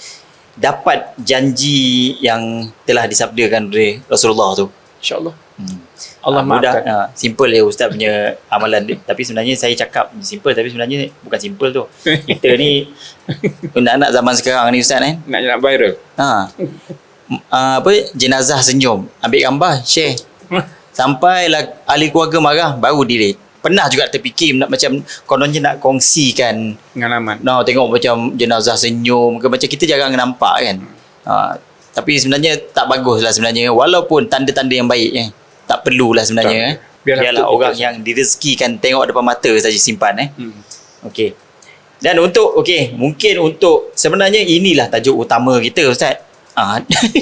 dapat janji yang telah disabdakan oleh Rasulullah tu. InsyaAllah. Allah mudah, maafkan. simple ya Ustaz punya amalan dia. Tapi sebenarnya saya cakap simple, tapi sebenarnya bukan simple tu. Kita ni anak-anak zaman sekarang ni Ustaz ni nak viral. Jenazah senyum, ambil gambar, share. Sampailah ahli keluarga marah, baru delete. Pernah juga terfikir macam kononnya nak kongsikan pengalaman. Tengok macam jenazah senyum ke, macam kita jarang nampak kan. Tapi sebenarnya tak baguslah sebenarnya, walaupun tanda-tanda yang baik tak perlulah sebenarnya. Biarlah orang yang direzekikan tengok depan mata saja simpan. Okey. Dan untuk mungkin untuk sebenarnya inilah tajuk utama kita Ustaz.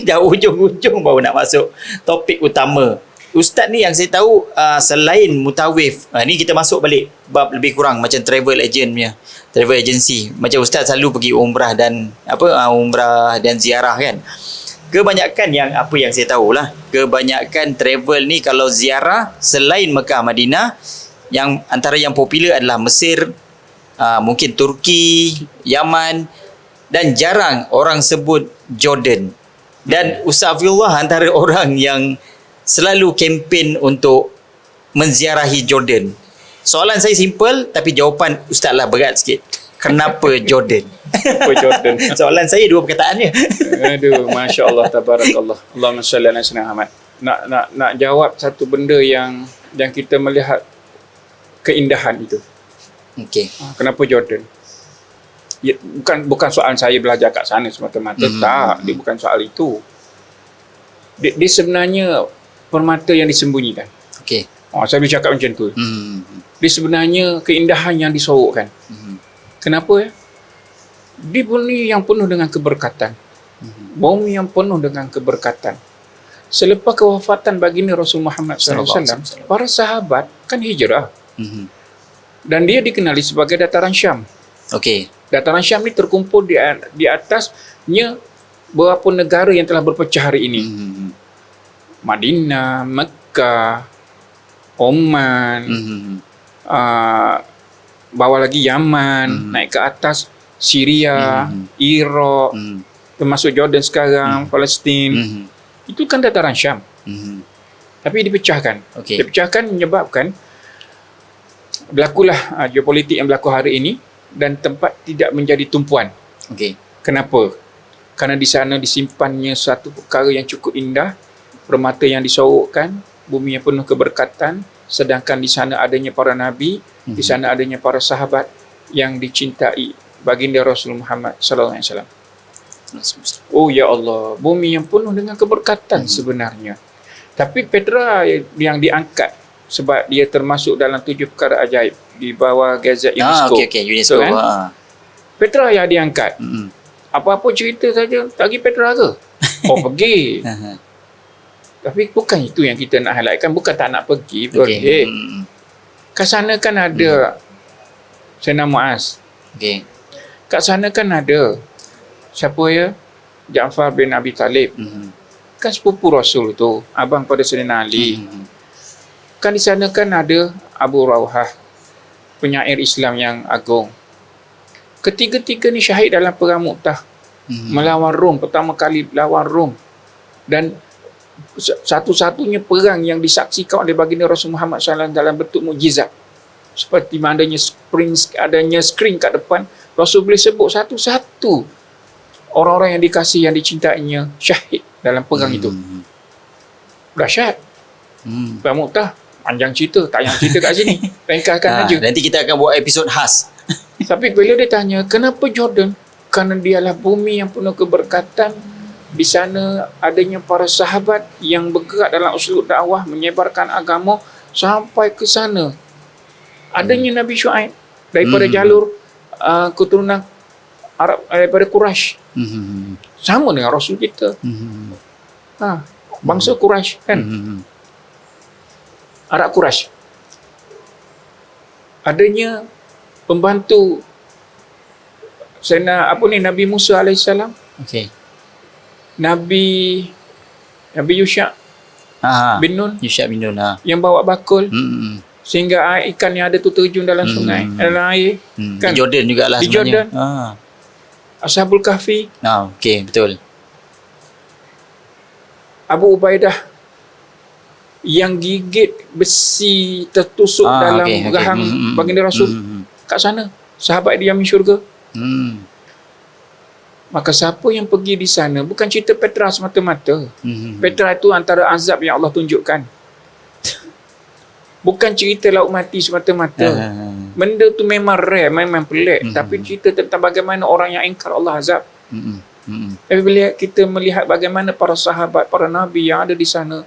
Dah ujung-ujung baru nak masuk topik utama. Ustaz ni yang saya tahu selain mutawif, ni kita masuk balik bab lebih kurang macam travel agent punya, travel agency. Macam Ustaz selalu pergi umrah dan umrah dan ziarah kan. Kebanyakan yang saya tahulah, kebanyakan travel ni kalau ziarah selain Mekah Madinah, yang antara yang popular adalah Mesir, mungkin Turki, Yaman, dan jarang orang sebut Jordan. Dan Ustaz Afiullah antara orang yang selalu kempen untuk menziarahi Jordan. Soalan saya simple tapi jawapan Ustaz lah berat sikit. Kenapa Jordan? Kenapa Jordan? Soalan saya dua perkataannya. Aduh, Masya Allah, tabarakallah. Allahumma salli ala sayyidina Muhammad. Nak jawab satu benda yang kita melihat keindahan itu. Okey. Kenapa Jordan? Ya, bukan soal saya belajar kat sana semata-mata. Tak, dia bukan soal itu. Dia sebenarnya permata yang disembunyikan. Okey. Saya boleh cakap macam tu. Dia sebenarnya keindahan yang disorokkan. Kenapa ya? Dia bumi yang penuh dengan keberkatan. Bumi yang penuh dengan keberkatan. Selepas kewafatan baginda Rasul Muhammad SAW, para sahabat kan hijrah. Dan dia dikenali sebagai dataran Syam. Okey. Dataran Syam ni terkumpul di atasnya beberapa negara yang telah berpecah hari ini. Madinah, Mekah, Oman, bawah lagi Yaman, naik ke atas Syria, Iraq, termasuk Jordan sekarang, Palestin. Itu kan dataran Syam. Tapi dipecahkan. Dipecahkan menyebabkan berlakulah geopolitik yang berlaku hari ini dan tempat tidak menjadi tumpuan. Kenapa? Kerana di sana disimpannya satu perkara yang cukup indah, permata yang disorokkan, bumi yang penuh keberkatan, sedangkan di sana adanya para nabi, di sana adanya para sahabat yang dicintai baginda Rasul Muhammad sallallahu alaihi wasallam. Oh ya Allah, bumi yang penuh dengan keberkatan sebenarnya. Tapi Petra yang diangkat sebab dia termasuk dalam 7 perkara ajaib di bawah Gazette UNESCO. UNESCO kan? Petra yang diangkat. Apa-apa cerita saja, tak pergi Petra ke? Oh pergi. Tapi bukan itu yang kita nak highlightkan, bukan tak nak pergi. Kat sana kan ada Sayyidina Muaz. Kat sana kan ada siapa ya? Ja'far bin Abi Talib. Kan sepupu Rasul tu, abang pada Sayyidina Ali. Kan di sana kan ada Abu Rawhah, penyair Islam yang agung. Ketiga-tiga ni syahid dalam perang Mu'tah. Melawan Rom, pertama kali lawan Rom. Dan satu-satunya perang yang disaksikan oleh baginda Rasul Muhammad SAW dalam bentuk mukjizat. Seperti adanya screen kat depan, Rasul boleh sebut satu-satu orang-orang yang dikasihi, yang dicintainya syahid dalam perang itu. Dahsyat. Perang Mu'tah, panjang cerita, tak payah cerita kat sini. Ringkaskan aja. Nanti kita akan buat episod khas. Tapi bila dia tanya, kenapa Jordan? Kerana dialah bumi yang penuh keberkatan. Di sana adanya para sahabat yang bergerak dalam usul dakwah, menyebarkan agama sampai ke sana. Adanya Nabi Syuaib daripada jalur keturunan Arab, daripada Quraisy. Sama dengan Rasul kita. Bangsa Quraisy kan. Arab Quraisy. Adanya pembantu Nabi Musa alaihissalam. Okey. Nabi Yusha bin Nun. Yusha bin Nun. Yang bawa bakul. Sehingga ikan yang ada tu terjun dalam sungai, dalam air. Kan? Di Jordan jugalah di sebenarnya. Jordan. Ashabul Kahfi. Okey, betul. Abu Ubaidah yang gigit besi tertusuk dalam rahang baginda Rasul. Kat sana. Sahabat dia yang syurga. Maka siapa yang pergi di sana, bukan cerita Petra semata-mata. Petra itu antara azab yang Allah tunjukkan. Bukan cerita laut mati semata-mata. Benda tu memang rare, memang pelik. Tapi cerita tentang bagaimana orang yang ingkar Allah azab. Tapi bila kita melihat bagaimana para sahabat, para nabi yang ada di sana,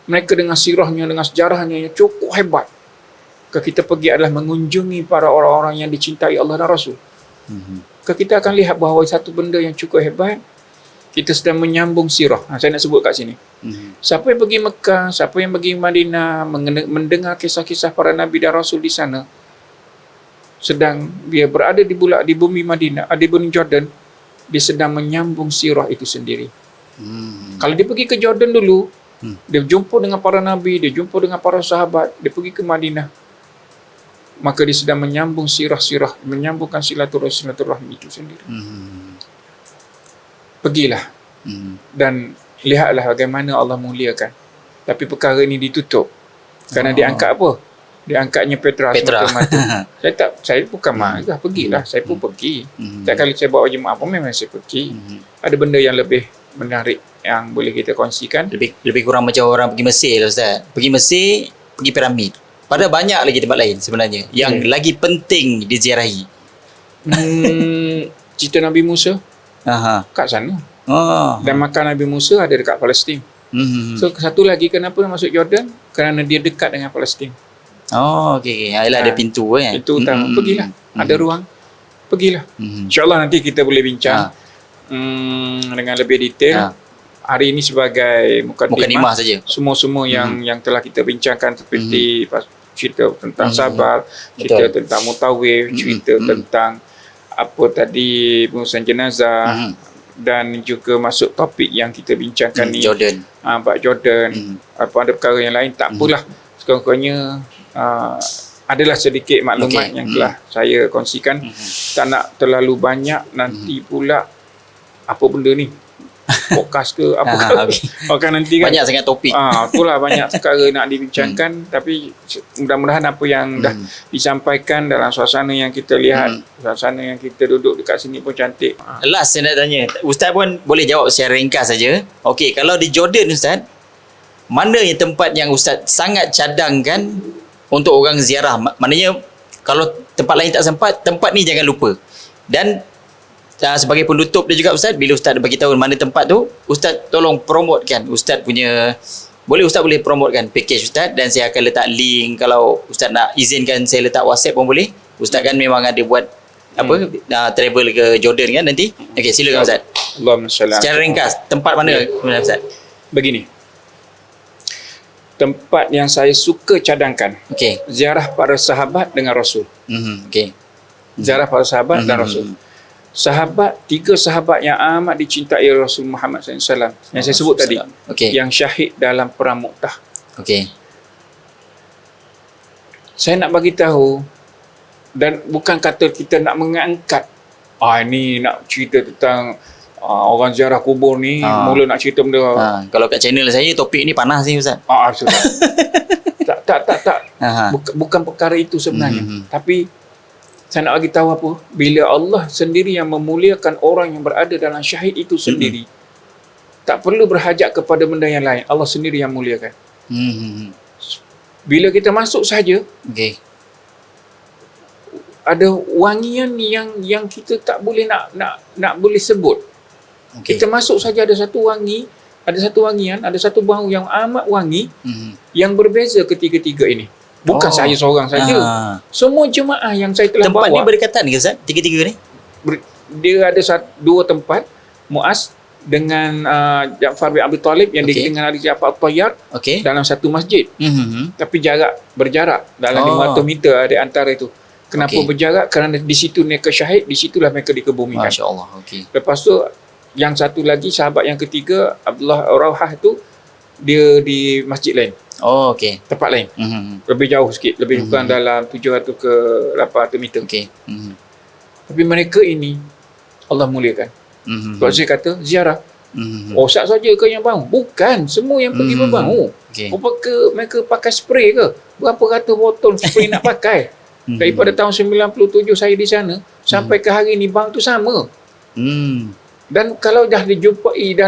mereka dengan sirahnya, dengan sejarahnya yang cukup hebat. Kita pergi adalah mengunjungi para orang-orang yang dicintai Allah dan Rasul. Kita akan lihat bahawa satu benda yang cukup hebat, kita sedang menyambung sirah. Saya nak sebut kat sini. Siapa yang pergi Mekah, siapa yang pergi Madinah, mendengar kisah-kisah para Nabi dan Rasul di sana, sedang dia berada di bumi Madinah, di bumi Jordan, dia sedang menyambung sirah itu sendiri. Kalau dia pergi ke Jordan dulu, dia jumpa dengan para Nabi, dia jumpa dengan para sahabat, dia pergi ke Madinah, maka dia sedang menyambung sirah-sirah, menyambungkan silaturahim itu sendiri. Pergilah dan lihatlah bagaimana Allah muliakan. Tapi perkara ini ditutup kerana diangkat apa? Diangkatnya Petra. Semata-mata. Saya bukan marah, pergilah. Saya pun pergi. Setiap kali saya bawa jemaah pun memang saya pergi. Ada benda yang lebih menarik yang boleh kita kongsikan. Lebih kurang macam orang pergi Mesir lah Ustaz. Pergi Mesir, pergi piramid. Padahal banyak lagi tempat lain sebenarnya yang lagi penting diziarahi. Cerita Nabi Musa kat sana. Dan makam Nabi Musa ada dekat Palestin. So satu lagi, kenapa masuk Jordan? Kerana dia dekat dengan Palestin. Okey. Yalah ada pintu kan. Itu utama. Pergilah. Ada ruang. Pergilah. InsyaAllah nanti kita boleh bincang dengan lebih detail. Hari ini sebagai mukadimah saja. Semua yang telah kita bincangkan, seperti cerita tentang sabar, cerita tentang mutawif, cerita tentang apa tadi pengurusan jenazah, dan juga masuk topik yang kita bincangkan ni Jordan. Bab Jordan. Apa ada perkara yang lain, tak apalah. Sekurang-kurangnya adalah sedikit maklumat yang telah saya kongsikan. Tak nak terlalu banyak, nanti pula apa benda ni, podcast ke apa ke. Nanti kan banyak sangat topik. Itulah banyak perkara nak dibincangkan. Tapi mudah-mudahan apa yang dah disampaikan dalam suasana yang kita lihat, suasana yang kita duduk dekat sini pun cantik. Last saya nak tanya, Ustaz pun boleh jawab secara ringkas saja. Okey, kalau di Jordan Ustaz, mana yang tempat yang Ustaz sangat cadangkan untuk orang ziarah? Maknanya kalau tempat lain tak sempat, tempat ni jangan lupa. Dan sebagai penutup dia juga Ustaz, bila Ustaz bagi tahu mana tempat tu, Ustaz tolong promotekan Ustaz punya, Ustaz boleh promotekan package Ustaz, dan saya akan letak link. Kalau Ustaz nak izinkan saya letak WhatsApp pun boleh. Ustaz kan memang ada buat travel ke Jordan kan nanti. Okey, silakan Ustaz. Allahumma salli. Secara ringkas, tempat mana Ustaz? Begini. Tempat yang saya suka cadangkan. Ziarah para sahabat dengan Rasul. Ziarah para sahabat dan Rasul. Tiga sahabat yang amat dicintai Rasul Muhammad SAW yang saya sebut tadi, yang syahid dalam perang Mu'tah. Saya nak bagi tahu, dan bukan kata kita nak mengangkat ini nak cerita tentang orang ziarah kubur ni, mula nak cerita benda. Kalau kat channel saya topik ni panas ni Ustaz. Tak. Bukan perkara itu sebenarnya. Tapi Saya nak bagi tahu apa? Bila Allah sendiri yang memuliakan orang yang berada dalam syahid itu sendiri, tak perlu berhajat kepada benda yang lain. Allah sendiri yang muliakan. Bila kita masuk saja, Okey. ada wangian yang kita tak boleh nak boleh sebut. Okey. Kita masuk saja ada satu wangian, ada satu bau yang amat wangi yang berbeza ketiga-tiga ini. Bukan saya seorang saja. Semua jemaah yang saya telah Tempat bawa. ni berdekatan ke Ustaz? Tiga-tiga ni? Dia ada dua tempat, Muaz dengan Ja'far bin Abi Talib yang Okey. dengan Ali Ja'far At-Tayyar Okey. dalam satu masjid. Tapi berjarak dalam 500 meter di antara itu. Kenapa Okey. berjarak? Kerana di situ mereka syahid, di situlah mereka dikebumikan. Masya-Allah. Okey. Lepas tu yang satu lagi sahabat yang ketiga Abdullah Rawhah tu dia di masjid lain, Oh, okey. tempat lain. Lebih jauh sikit, lebih kurang dalam 700 ke 800 meter. Okey. Tapi mereka ini Allah muliakan. Sebab saya kata ziarah. Oh, Ustaz saja ke yang bau? Bukan, semua yang pergi berbau. Okey. Mereka pakai spray ke? Berapa ratus botol spray nak pakai? Daripada tahun 97 saya di sana sampai ke hari ni bau tu sama. Dan kalau dah dijumpai, dah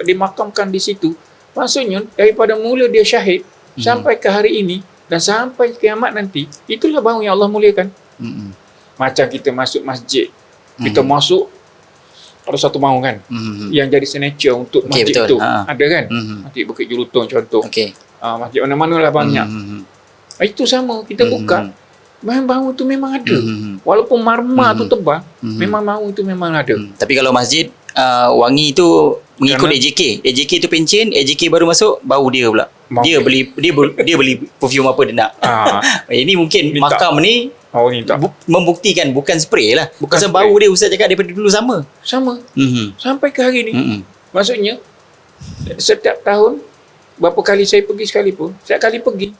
dimakamkan di situ, maksudnya daripada mula dia syahid sampai ke hari ini dan sampai kiamat nanti, itulah bau yang Allah muliakan. Macam kita masuk masjid, kita masuk ada satu bau kan yang jadi signature untuk Okey, masjid betul. tu. Ada kan? Masjid Bukit Jelutong contoh. Okey. Masjid mana-mana lah banyak. Itu sama, kita buka, bau tu memang ada. Walaupun marmar tu tebal, memang bau tu memang ada. Tapi kalau masjid wangi tu mengikut Kerana- AJK. AJK tu pencen, AJK baru masuk bau dia pula. Mau- Dia beli perfume apa dia nak. Ini mungkin Minta. makam ni Oh ni tak. membuktikan bukan spray lah. Bukan Pasal spray. bau dia Ustaz cakap daripada dulu sama. Sama. Sampai ke hari ni. Maksudnya, setiap tahun, berapa kali saya pergi sekalipun, setiap kali pergi,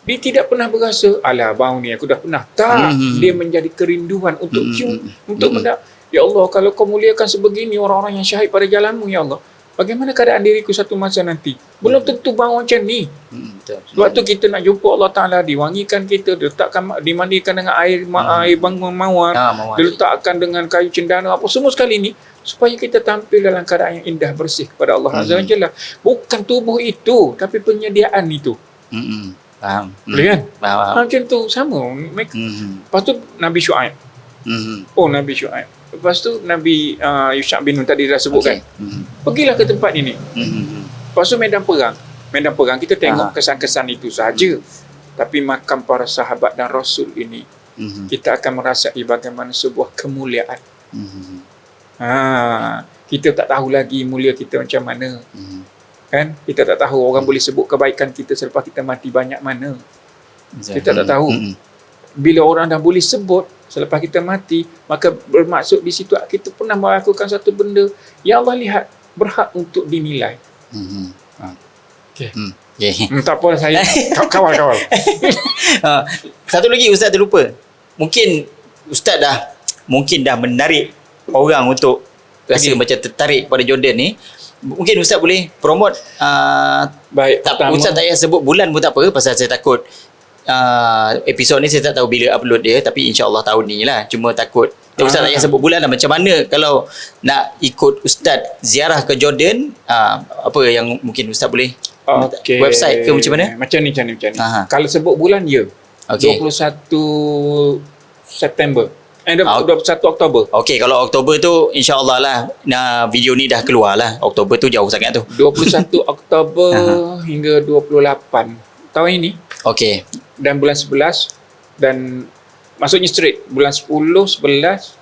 dia tidak pernah berasa, alah bau ni aku dah pernah. Tak. Dia menjadi kerinduan untuk cium, untuk mendak. Ya Allah, kalau kau muliakan sebegini orang-orang yang syahid pada jalanmu, Ya Allah, bagaimana keadaan diriku satu masa nanti? Belum tentu bau macam ni. Betul. Sebab tu kita nak jumpa Allah Ta'ala, diwangikan kita, dimandikan dengan air bangun mawar, Mawar. diletakkan dengan kayu cendana, apa semua sekali ni, supaya kita tampil dalam keadaan yang indah, bersih kepada Allah Azza wa Jalla. Bukan tubuh itu, tapi penyediaan itu. Faham. Boleh kan? Faham. Macam tu, sama. Lepas tu Nabi Syuaib. Oh, Nabi Syuaib. Lepas tu Nabi Yusha' bin Nun tadi dah sebutkan. Pergilah ke tempat ini. Lepas tu medan perang. Medan perang kita tengok kesan-kesan itu sahaja. Tapi makam para sahabat dan Rasul ini, kita akan merasai bagaimana sebuah kemuliaan. Kita tak tahu lagi mulia kita macam mana. Kan? Kita tak tahu orang boleh sebut kebaikan kita selepas kita mati banyak mana. Kita tak tahu. Bila orang dah boleh sebut selepas kita mati, maka bermaksud di situ kita pernah melakukan satu benda yang Allah lihat berhak untuk dinilai. Okey. Tak apa saya kawal. Satu lagi Ustaz terlupa. Mungkin Ustaz dah menarik orang untuk rasa macam tertarik pada Jordan ni. Mungkin Ustaz boleh promote Baik, Ustaz tak payah sebut bulan pun tak apa, pasal saya takut episod ni saya tak tahu bila upload dia, tapi insya-Allah tahun ni lah. Cuma takut Ustaz tak payah sebut bulan lah. Macam mana kalau nak ikut Ustaz ziarah ke Jordan, apa yang mungkin Ustaz boleh website ke macam mana? Macam ni. Kalau sebut bulan, ya. Okey. 21 September. 21 Oktober. Okey, kalau Oktober tu insya-Allah lah video ni dah keluar lah. Oktober tu jauh sangat tu. 21 Oktober hingga 28 tahun ini. Okey. Dan bulan 11 dan maksudnya straight bulan 10, 11,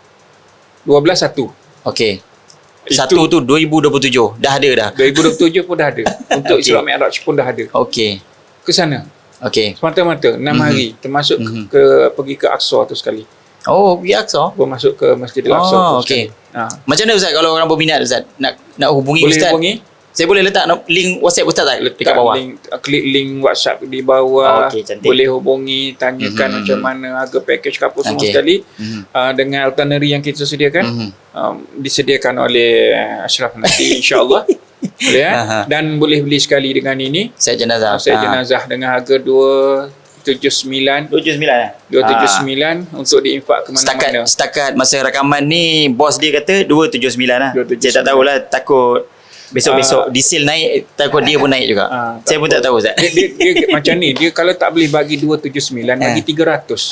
12, 1. Okey. Satu tu 2027 dah ada dah. 2027 pun dah ada. Untuk Okey. Isra Mi'raj pun dah ada. Okey. Ke sana. Okey. Semata-mata 6 hari termasuk pergi ke Aqsa tu sekali. Oh, pergi Aqsa. Masuk ke Masjidil Aqsa tu okey. sekali. Macam mana Ustaz kalau orang berminat Ustaz nak hubungi Boleh Ustaz? hubungi. Saya boleh letak link WhatsApp Ustaz tak dekat bawah? Klik link WhatsApp di bawah. Okey, cantik. Boleh hubungi, tanyakan macam mana harga package ke apa semua Okey. sekali. Dengan itinerary yang kita sediakan. Disediakan oleh Ashraf nanti insya-Allah. Boleh Aha. Dan boleh beli sekali dengan ini. Set jenazah. Set jenazah dengan harga 2 279 279 untuk diinfak ke mana-mana. Setakat masa rakaman ni bos dia kata 279 lah. 279. Saya tak tahulah, takut besok-besok diesel naik, takut dia pun naik juga. Saya pun tak tahu Ustaz. Dia macam ni, dia kalau tak boleh bagi 279 bagi 300.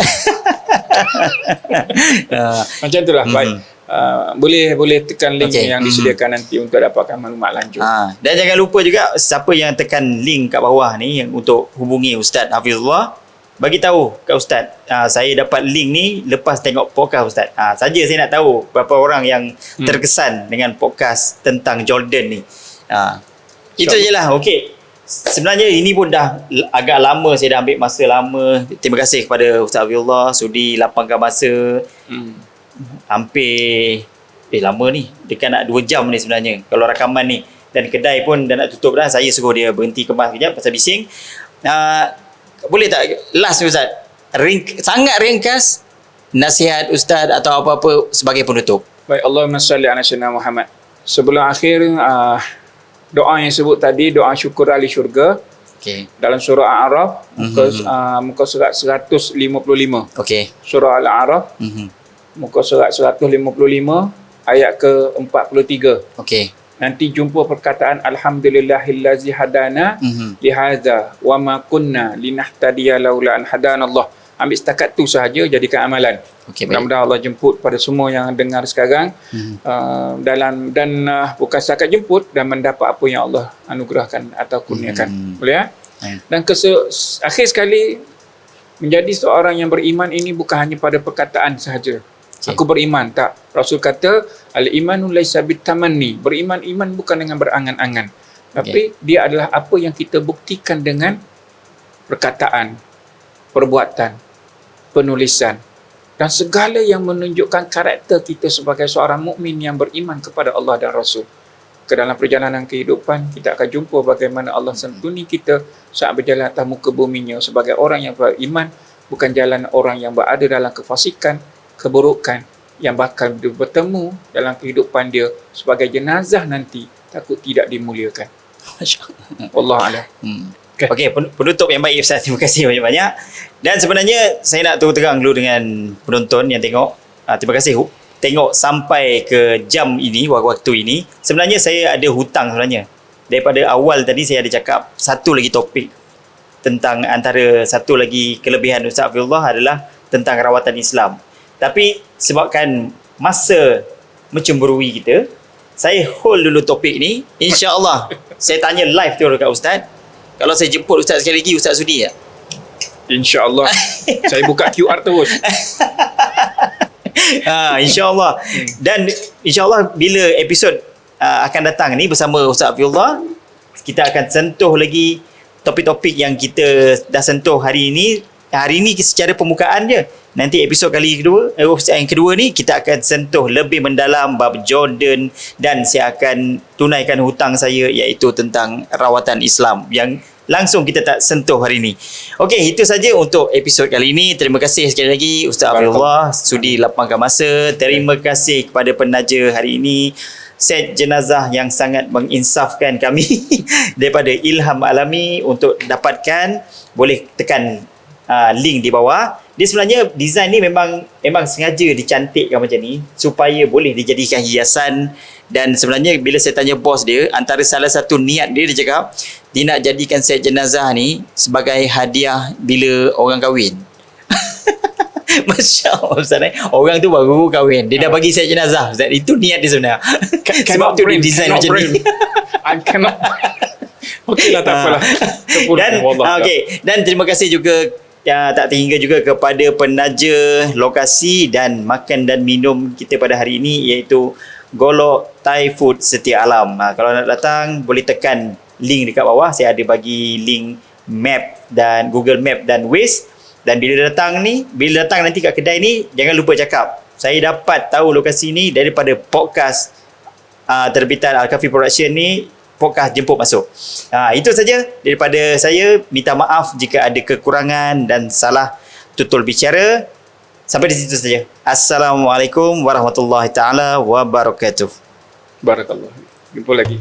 Macam itulah. Baik. Boleh tekan link yang disediakan nanti untuk dapatkan maklumat lanjut. Dan jangan lupa juga siapa yang tekan link kat bawah ni yang untuk hubungi Ustaz Hafizullah, bagi tahu kat Ustaz, saya dapat link ni lepas tengok podcast Ustaz. Saja saya nak tahu berapa orang yang terkesan dengan podcast tentang Jordan ni. Itu je lah. Okey. Sebenarnya ini pun dah agak lama, saya dah ambil masa lama. Terima kasih kepada Ustaz Hafizullah sudi lapangkan masa. Hampir lama ni, dekat nak 2 jam ni sebenarnya kalau rakaman ni, dan kedai pun dah nak tutup dah. Saya suruh dia berhenti kemas kejap pasal bising. Boleh tak last Ustaz, sangat ringkas nasihat Ustaz atau apa-apa sebagai penutup? Baik, Allahumma salli ala sayyidina Muhammad. Sebelum akhir, doa yang sebut tadi, doa syukur ahli syurga, dalam surah Al-A'raf, muka surat 155. Surah Al-A'raf, muka surat 155 ayat ke-43. Nanti jumpa perkataan alhamdulillahillazi hadana lihadza wa ma kunna linahtadiya laula an hadanallah. Ambil setakat tu sahaja, jadikan amalan. Mudah-mudahan Allah jemput pada semua yang dengar sekarang bukan setakat jemput dan mendapat apa yang Allah anugerahkan atau kurniakan. Boleh ya? Dan akhir sekali, menjadi seorang yang beriman ini bukan hanya pada perkataan sahaja. Aku beriman, tak. Rasul kata al-imanu laisa bitamanni. Beriman bukan dengan berangan-angan. Tapi dia adalah apa yang kita buktikan dengan perkataan, perbuatan, penulisan dan segala yang menunjukkan karakter kita sebagai seorang mukmin yang beriman kepada Allah dan Rasul. Ke dalam perjalanan kehidupan, kita akan jumpa bagaimana Allah santuni kita saat berjalan atas muka buminya sebagai orang yang beriman, bukan jalan orang yang berada dalam kefasikan, keburukan yang bakal bertemu dalam kehidupan dia sebagai jenazah nanti, takut tidak dimuliakan. Wallahualam. Okey, penutup yang baik Ustaz. Terima kasih banyak-banyak. Dan sebenarnya saya nak terang dulu dengan penonton yang tengok. Terima kasih tengok sampai ke jam ini, waktu ini. Sebenarnya saya ada hutang sebenarnya. Daripada awal tadi saya ada cakap satu lagi topik tentang, antara satu lagi kelebihan Ustaz Hafizullah adalah tentang rawatan Islam. Tapi sebabkan masa mencemburui kita, saya hold dulu topik ni. InsyaAllah saya tanya live tu dekat Ustaz. Kalau saya jemput Ustaz sekali lagi, Ustaz sudi tak? InsyaAllah. Saya buka QR terus. InsyaAllah. Dan InsyaAllah bila episod akan datang ni bersama Ustaz Hafizullah, kita akan sentuh lagi topik-topik yang kita dah sentuh hari ini. Hari ini secara permukaan je. Nanti episod yang kedua ni kita akan sentuh lebih mendalam bab Jordan, dan saya akan tunaikan hutang saya, iaitu tentang rawatan Islam yang langsung kita tak sentuh hari ini. Okey, itu saja untuk episod kali ini. Terima kasih sekali lagi Ustaz Hafizullah sudi lapangkan masa. Terima kasih kepada penaja hari ini, set jenazah yang sangat menginsafkan kami daripada Ilham Alami. Untuk dapatkan, boleh tekan link di bawah. Dia sebenarnya design ni memang sengaja dicantikkan macam ni supaya boleh dijadikan hiasan. Dan sebenarnya bila saya tanya bos dia, antara salah satu niat dia cakap dia nak jadikan set jenazah ni sebagai hadiah bila orang kahwin. Masya Allah Ustaz, orang tu baru kahwin, dia dah bagi set jenazah Ustaz. Itu niat dia sebenarnya. Sebab tu dia design macam ni. I cannot. Okeylah, tak apalah. Dan terima kasih juga tak terhingga juga kepada penaja lokasi dan makan dan minum kita pada hari ini, iaitu Golok Thai Food Setia Alam. Kalau nak datang, boleh tekan link dekat bawah. Saya ada bagi link map dan Google Map dan Waze. Dan bila datang nanti kat kedai ni, jangan lupa cakap, saya dapat tahu lokasi ni daripada podcast terbitan Al-Kafi Production ni, podcast Jemput Masuk. Itu saja daripada saya. Minta maaf jika ada kekurangan dan salah tutur bicara. Sampai di situ saja. Assalamualaikum warahmatullahi taala wabarakatuh. Barakallah. Jumpa lagi.